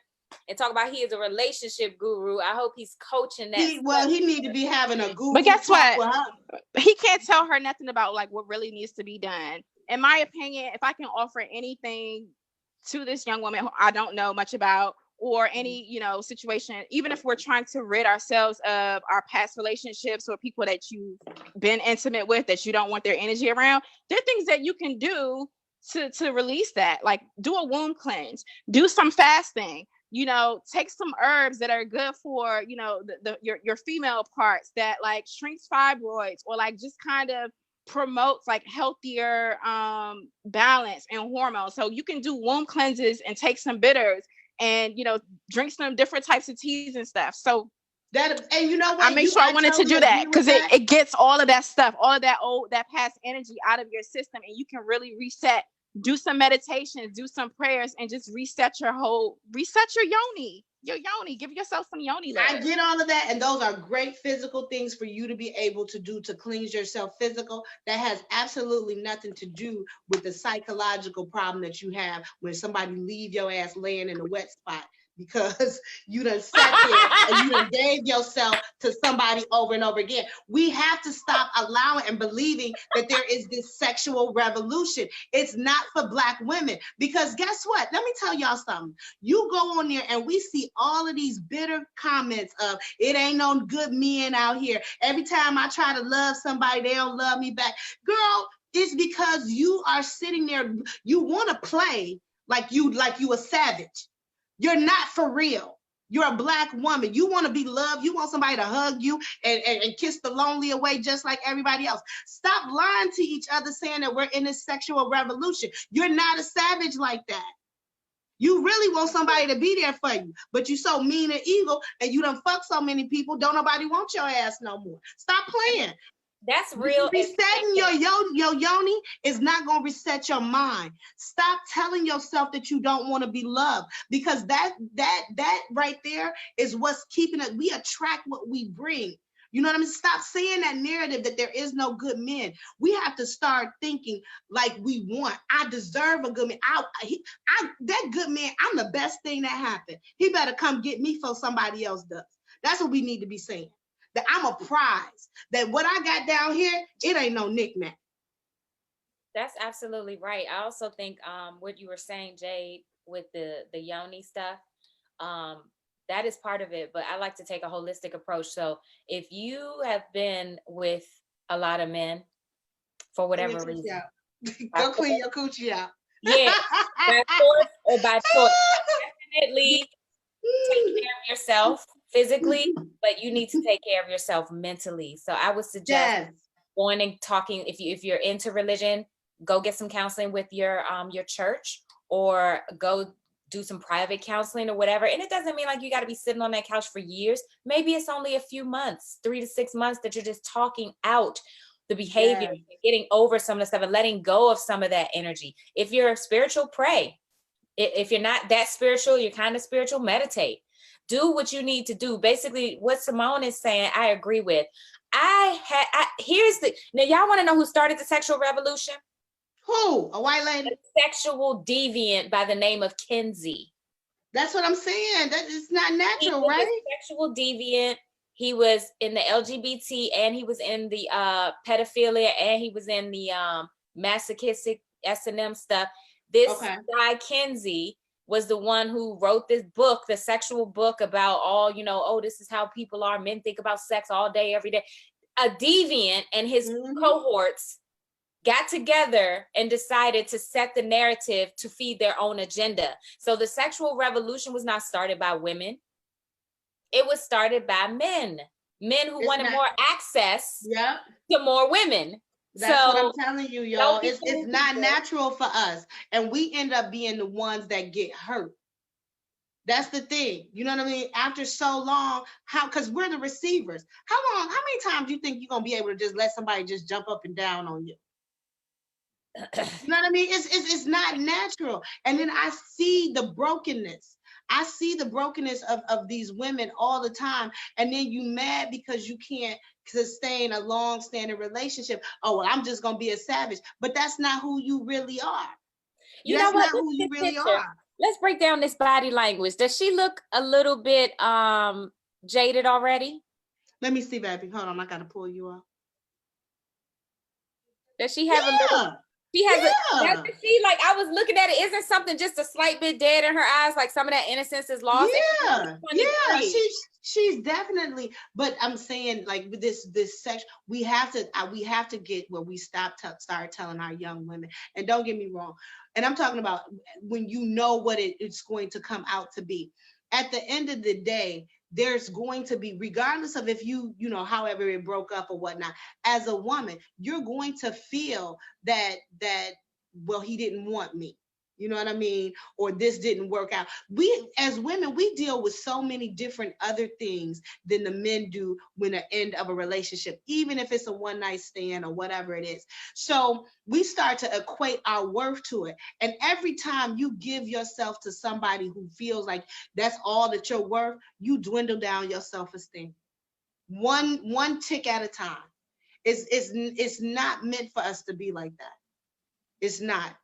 Speaker 1: and talk about he is a relationship guru, I hope he's coaching that.
Speaker 3: He need to be having a guru.
Speaker 2: But guess what? He can't tell her nothing about like what really needs to be done. In my opinion, if I can offer anything to this young woman who I don't know much about, or any, you know, situation, even if we're trying to rid ourselves of our past relationships or people that you've been intimate with that you don't want their energy around, there are things that you can do to release that. Like do a womb cleanse, do some fasting, you know, take some herbs that are good for, you know, your female parts that like shrinks fibroids, or like just kind of promotes like healthier balance and hormones. So you can do womb cleanses and take some bitters and, you know, drink some different types of teas and stuff. So
Speaker 3: that, and you know what,
Speaker 2: I make sure I wanted to do that because it gets all of that stuff, all of that past energy out of your system, and you can really reset. Do some meditations, do some prayers, and just reset your yoni. Your yoni, give yourself some yoni love.
Speaker 3: I get all of that, and those are great physical things for you to be able to do to cleanse yourself physical. That has absolutely nothing to do with the psychological problem that you have when somebody leave your ass laying in a wet spot because you done sat there and you done gave yourself to somebody over and over again. We have to stop allowing and believing that there is this sexual revolution. It's not for Black women, because guess what? Let me tell y'all something. You go on there and we see all of these bitter comments of it ain't no good men out here. Every time I try to love somebody, they don't love me back. Girl, it's because you are sitting there, you want to play like you a savage. You're not for real. You're a Black woman. You want to be loved. You want somebody to hug you and kiss the lonely away just like everybody else. Stop lying to each other saying that we're in this sexual revolution. You're not a savage like that. You really want somebody to be there for you, but you so mean and evil and you done fuck so many people, don't nobody want your ass no more. Stop playing.
Speaker 1: That's real.
Speaker 3: Resetting your yoni is not going to reset your mind. Stop telling yourself that you don't want to be loved, because that right there is what's keeping it. We attract what we bring. You know what I mean? Stop saying that narrative that there is no good men. We have to start thinking like we want. I deserve a good man. That good man, I'm the best thing that happened. He better come get me before somebody else does. That's what we need to be saying. That I'm a prize, that what I got down here, it ain't no knick-knack.
Speaker 1: That's absolutely right. I also think what you were saying, Jade, with the yoni stuff, That is part of it, but I like to take a holistic approach. So if you have been with a lot of men for whatever reason,
Speaker 3: go clean your coochie out.
Speaker 1: yeah, by force or by choice, definitely take care of yourself physically, but you need to take care of yourself mentally. So I would suggest going and talking, if you're into religion, go get some counseling with your church, or go do some private counseling or whatever. And it doesn't mean like you got to be sitting on that couch for years. Maybe it's only a few months, 3 to 6 months, that you're just talking out the behavior, getting over some of the stuff and letting go of some of that energy. If you're spiritual, pray. If you're not that spiritual, you're kind of spiritual, meditate. Do what you need to do. Basically, what Simone is saying, I agree with. Now y'all want to know who started the sexual revolution?
Speaker 3: Who? A white lady?
Speaker 1: A sexual deviant by the name of Kinsey.
Speaker 3: That's what I'm saying. That is not natural, right?
Speaker 1: Sexual deviant. He was in the LGBT, and he was in the pedophilia, and he was in the masochistic S&M stuff. This guy, Kinsey, was the one who wrote this book, the sexual book about all, this is how people are. Men think about sex all day, every day. A deviant and his cohorts got together and decided to set the narrative to feed their own agenda. So the sexual revolution was not started by women. It was started by men who wanted more access to more women.
Speaker 3: That's what I'm telling you, y'all. It's not natural for us. And we end up being the ones that get hurt. That's the thing. You know what I mean? After so long, because we're the receivers. How many times do you think you're going to be able to just let somebody just jump up and down on you? You know what I mean? It's not natural. And then I see the brokenness. I see the brokenness of these women all the time. And then you mad because you can't sustain a long-standing relationship. Oh, well, I'm just going to be a savage. But that's not who you really are.
Speaker 1: You know what? Who you really are. Let's break down this body language. Does she look a little bit jaded already?
Speaker 3: Let me see, baby. Hold on. I got to pull you up.
Speaker 1: Does she have a little... She has I was looking at it, isn't something just a slight bit dead in her eyes, like some of that innocence is lost?
Speaker 3: She's definitely, but I'm saying, like, with this section, we have to get where we start telling our young women. And don't get me wrong, and I'm talking about when you know what it's going to come out to be. At the end of the day, there's going to be, regardless of if you however it broke up or whatnot, as a woman, you're going to feel that, well, he didn't want me. You know what I mean? Or this didn't work out. We, as women, we deal with so many different other things than the men do when the end of a relationship, even if it's a one night stand or whatever it is. So we start to equate our worth to it. And every time you give yourself to somebody who feels like that's all that you're worth, you dwindle down your self-esteem. One tick at a time. It's not meant for us to be like that. It's not.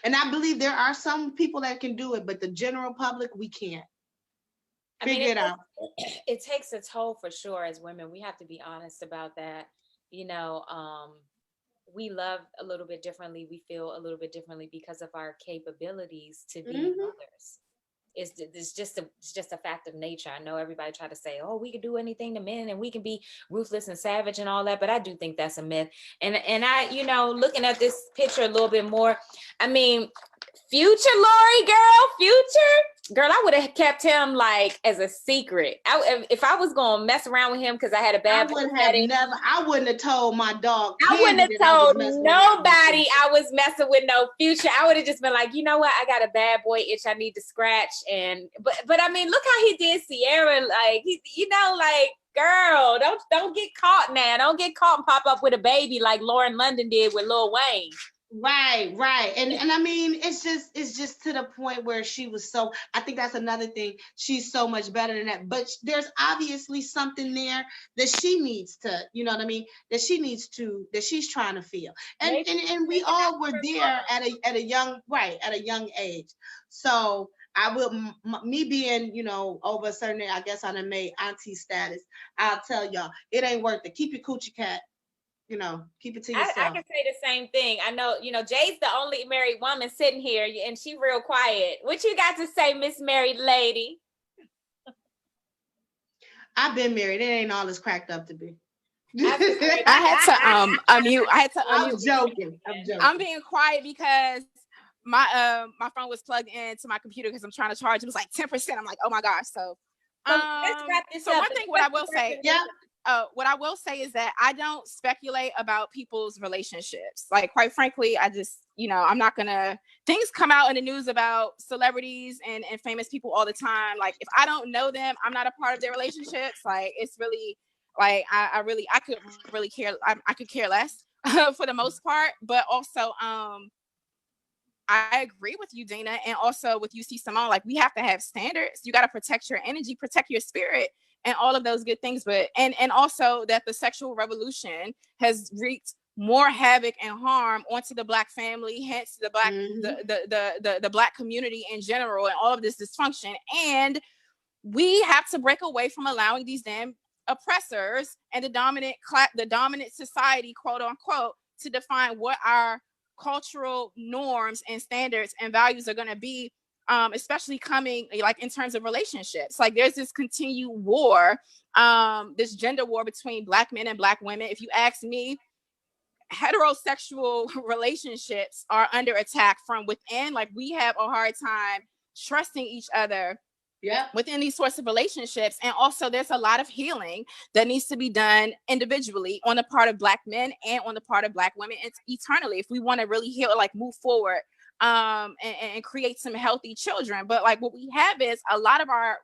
Speaker 3: And I believe there are some people that can do it, but the general public, we can't. Figure it out.
Speaker 1: It takes a toll for sure as women. We have to be honest about that. We love a little bit differently. We feel a little bit differently because of our capabilities to be mothers. It's just a fact of nature. I know everybody try to say, oh, we can do anything to men and we can be ruthless and savage and all that, but I do think that's a myth. And I, looking at this picture a little bit more, I mean, Future Lori, girl, I would have kept him like as a secret. If I was gonna mess around with him because I had a bad
Speaker 3: I wouldn't have told my dog.
Speaker 1: I wouldn't have told nobody I was messing with no Future. I would have just been like, you know what? I got a bad boy itch I need to scratch. But I mean, look how he did Sierra. Like girl, don't get caught now. Don't get caught and pop up with a baby like Lauren London did with Lil Wayne.
Speaker 3: Right. And I mean, it's just to the point where she was so, I think that's another thing. She's so much better than that. But there's obviously something there that she needs to, you know what I mean? That she's trying to feel. And we all were there at a young age. So I will, me being, over a certain age, I guess I done made auntie status. I'll tell y'all, it ain't worth it. Keep your coochie cat. keep it to
Speaker 1: I
Speaker 3: yourself.
Speaker 1: can say the same thing. I know, Jay's the only married woman sitting here, and she real quiet. What you got to say, Miss Married Lady?
Speaker 3: I've been married. It ain't all it's cracked up to be.
Speaker 2: I had to unmute.
Speaker 3: I'm joking.
Speaker 2: I'm being quiet because my phone was plugged into my computer because I'm trying to charge. It was like 10%. I'm like, oh my gosh. So
Speaker 1: let's wrap this up.
Speaker 2: One thing what I will say, what I will say is that I don't speculate about people's relationships. Like, quite frankly, I just, I'm not gonna, things come out in the news about celebrities and famous people all the time. Like, if I don't know them, I'm not a part of their relationships. Like, it's really, like, I could really care. I could care less for the most part, but also, I agree with you, Dina, and also with you, Simone. Like, we have to have standards. You got to protect your energy, protect your spirit, and all of those good things. But and also that the sexual revolution has wreaked more havoc and harm onto the Black family, hence the Black the Black community in general, and all of this dysfunction. And we have to break away from allowing these damn oppressors and the dominant society, quote unquote, to define what our cultural norms and standards and values are going to be, especially coming like in terms of relationships. Like, there's this continued war, this gender war between Black men and Black women. If you ask me, heterosexual relationships are under attack from within. Like, we have a hard time trusting each other within these sorts of relationships. And also, there's a lot of healing that needs to be done individually on the part of Black men and on the part of Black women eternally, if we want to really heal, like, move forward, and create some healthy children. But like, what we have is a lot of our,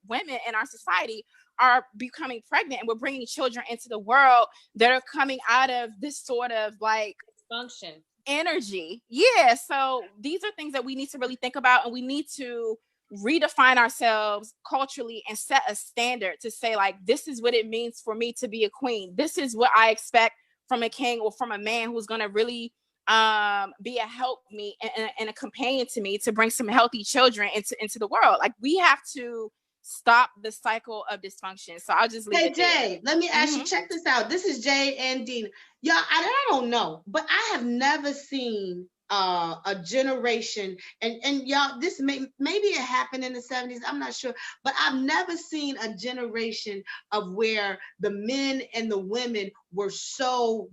Speaker 2: women in our society are becoming pregnant, and we're bringing children into the world that are coming out of this sort of like
Speaker 1: dysfunction
Speaker 2: energy. Yeah. So these are things that we need to really think about, and we need to redefine ourselves culturally and set a standard to say, like, this is what it means for me to be a queen. This is what I expect from a king or from a man who's going to really be a help me and a companion to me to bring some healthy children into the world. Like, we have to stop the cycle of dysfunction. So I'll just leave it there.
Speaker 3: Jay, let me ask you, check this out. This is Jay and Dina. Y'all, I don't know, but I have never seen a generation, and y'all, this maybe it happened in the 70s, I'm not sure, but I've never seen a generation of where the men and the women were so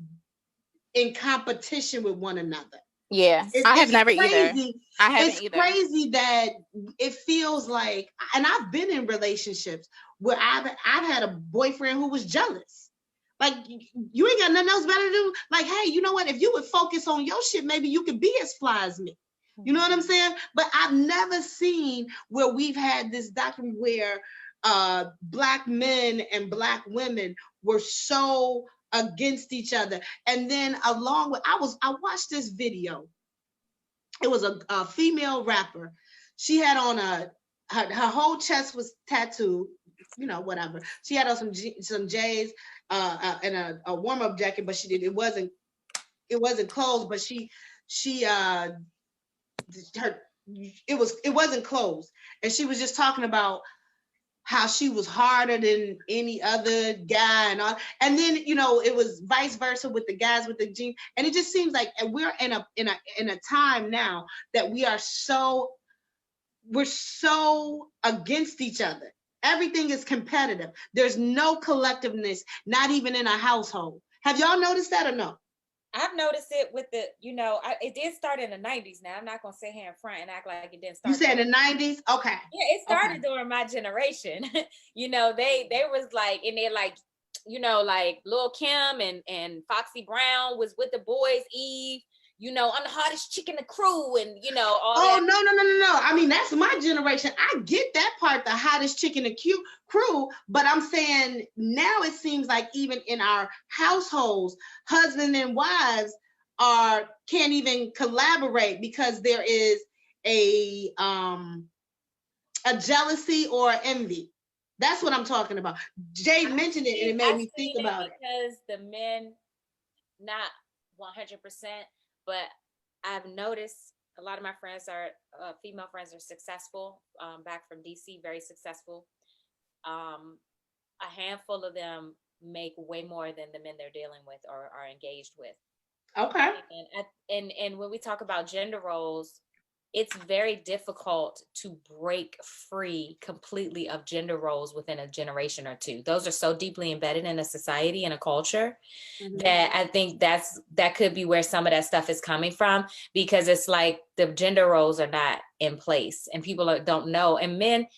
Speaker 3: in competition with one another.
Speaker 2: Yeah, I have never either. I haven't either.
Speaker 3: It's crazy that it feels like, and I've been in relationships where I've had a boyfriend who was jealous. Like, you ain't got nothing else better to do. Like, hey, you know what? If you would focus on your shit, maybe you could be as fly as me. You know what I'm saying? But I've never seen where we've had this document where Black men and Black women were so against each other. And then along with, I watched this video. It was a female rapper. She had on her whole chest was tattooed, whatever. She had on some J's and a warm-up jacket, but it wasn't closed, but it wasn't closed. And she was just talking about how she was harder than any other guy and all. And then, it was vice versa with the guys with the jeans. And it just seems like we're in a time now that we're so against each other. Everything is competitive. There's no collectiveness, not even in a household. Have y'all noticed that or no?
Speaker 1: I've noticed it with the, it did start in the 90s. Now, I'm not going to sit here in front and act like it didn't start.
Speaker 3: You said the 90s? Okay.
Speaker 1: Yeah, it started during my generation. They was like, and they're like, like Lil' Kim and Foxy Brown was with the boys, Eve, I'm the hottest chick in the crew, and all that.
Speaker 3: No. I mean, that's my generation. I get that part, the hottest chick in the crew, but I'm saying now it seems like even in our households, husband and wives can't even collaborate because there is a jealousy or envy. That's what I'm talking about. Jay mentioned it, and it made me think about it.
Speaker 1: Because the men, not 100%, but I've noticed a lot of my friends female friends are successful, back from DC, very successful. A handful of them make way more than the men they're dealing with or are engaged with.
Speaker 3: Okay.
Speaker 1: And when we talk about gender roles, it's very difficult to break free completely of gender roles within a generation or two. Those are so deeply embedded in a society and a culture that I think that could be where some of that stuff is coming from, because it's like the gender roles are not in place and people don't know. And men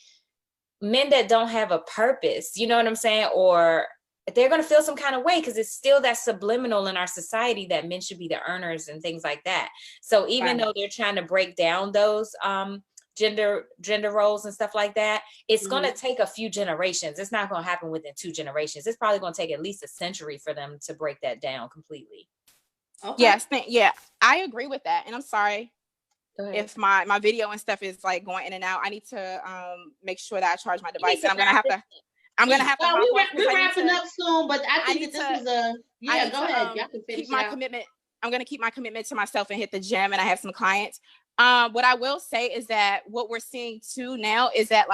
Speaker 1: that don't have a purpose, you know what I'm saying? Or they're going to feel some kind of way because it's still that subliminal in our society that men should be the earners and things like that. So even though they're trying to break down those gender roles and stuff like that, it's going to take a few generations. It's not going to happen within 2 generations. It's probably going to take at least a century for them to break that down completely.
Speaker 2: Okay. Yes, I agree with that. And I'm sorry if my video and stuff is like going in and out. I need to make sure that I charge my device, and I'm gonna have to.
Speaker 3: We're wrapping up soon, but I think that this was a Go ahead. Y'all can finish
Speaker 2: keep my commitment. I'm gonna keep my commitment to myself and hit the gym, and I have some clients. What I will say is that what we're seeing too now is that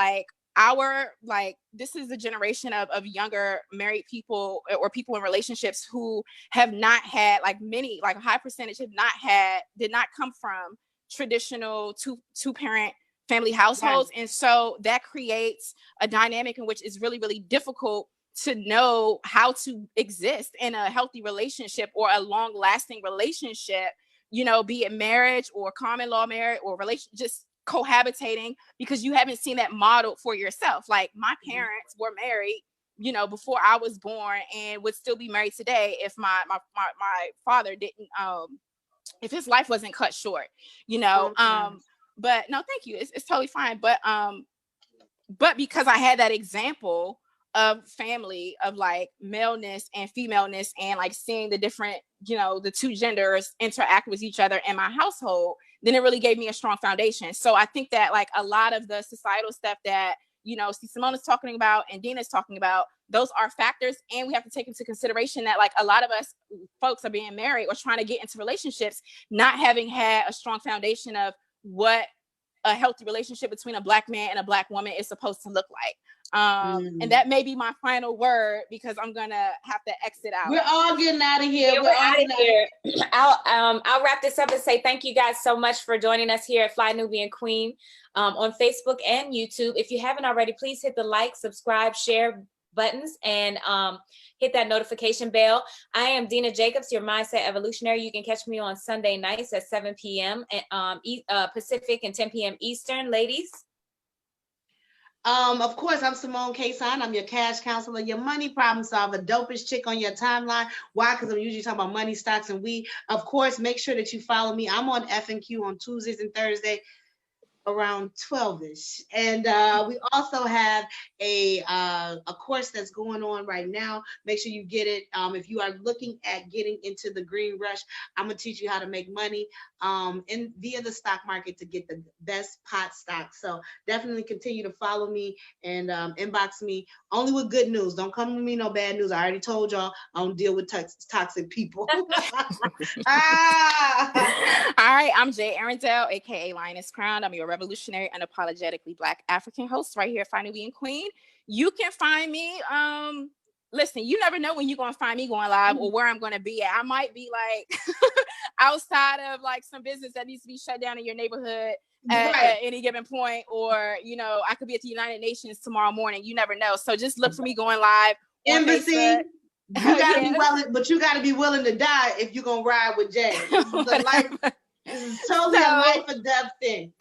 Speaker 2: this is a generation of younger married people or people in relationships who have not had, like many, like a high percentage did not come from traditional two parent family households. Right. And so that creates a dynamic in which it's really, really difficult to know how to exist in a healthy relationship or a long lasting relationship, be it marriage or common law marriage or just cohabitating, because you haven't seen that modeled for yourself. Like my parents were married, before I was born, and would still be married today if my father didn't, if his life wasn't cut short, but no, thank you. It's totally fine. But because I had that example of family, of like maleness and femaleness, and like seeing the different, the two genders interact with each other in my household, then it really gave me a strong foundation. So I think that like a lot of the societal stuff that, Simone is talking about and Dina is talking about, those are factors. And we have to take into consideration that like a lot of us folks are being married or trying to get into relationships, not having had a strong foundation of what a healthy relationship between a Black man and a Black woman is supposed to look like. And that may be my final word, because I'm gonna have to exit out.
Speaker 3: We're all getting out of here.
Speaker 1: We're out of here. I'll wrap this up and say thank you guys so much for joining us here at Fly Newbie Queen on Facebook and YouTube. If you haven't already, please hit the like, subscribe, share buttons, and hit that notification bell. I am Dina Jacobs, your mindset evolutionary. You can catch me on Sunday nights at 7 p.m. Pacific and 10 p.m. Eastern, ladies.
Speaker 3: Of course, I'm Simone K-Sign. I'm your cash counselor, your money problem solver, dopest chick on your timeline. Why? Because I'm usually talking about money, stocks, and weed. Of course, make sure that you follow me. I'm on F&Q on Tuesdays and Thursdays around 12ish, and we also have a course that's going on right now. Make sure you get it. If you are looking at getting into the green rush, I'm gonna teach you how to make money via the stock market to get the best pot stock. So definitely continue to follow me and inbox me only with good news. Don't come to me no bad news. I already told y'all I don't deal with toxic people.
Speaker 2: All right, I'm Jay Arundel, aka Lioness Crown. I'm your revolutionary, unapologetically Black African host right here at Fly Newbie Queen. You can find me. Listen, you never know when you're gonna find me going live or where I'm gonna be at. I might be like outside of like some business that needs to be shut down in your neighborhood at any given point, or I could be at the United Nations tomorrow morning. You never know. So just look for me going live.
Speaker 3: Embassy. You gotta be willing, but you gotta be willing to die if you're gonna ride with Jay. This is totally a life or death thing.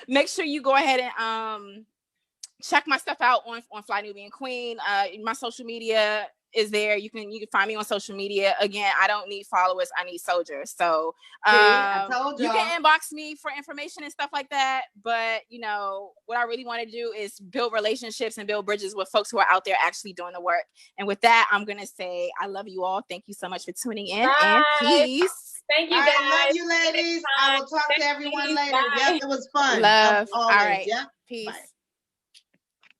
Speaker 2: Make sure you go ahead and check my stuff out on Fly Newbie Queen. My social media is there. You can find me on social media. Again, I don't need followers, I need soldiers. So
Speaker 3: I told
Speaker 2: you can inbox me for information and stuff like that. But what I really want to do is build relationships and build bridges with folks who are out there actually doing the work. And with that, I'm gonna say I love you all. Thank you so much for tuning in.
Speaker 1: Bye.
Speaker 2: And peace.
Speaker 1: Thank you guys.
Speaker 3: I love you, ladies. I will talk to everyone later. Yep, it was fun.
Speaker 2: Love.
Speaker 3: Always.
Speaker 2: All right.
Speaker 3: Yeah.
Speaker 2: Peace.
Speaker 3: Bye.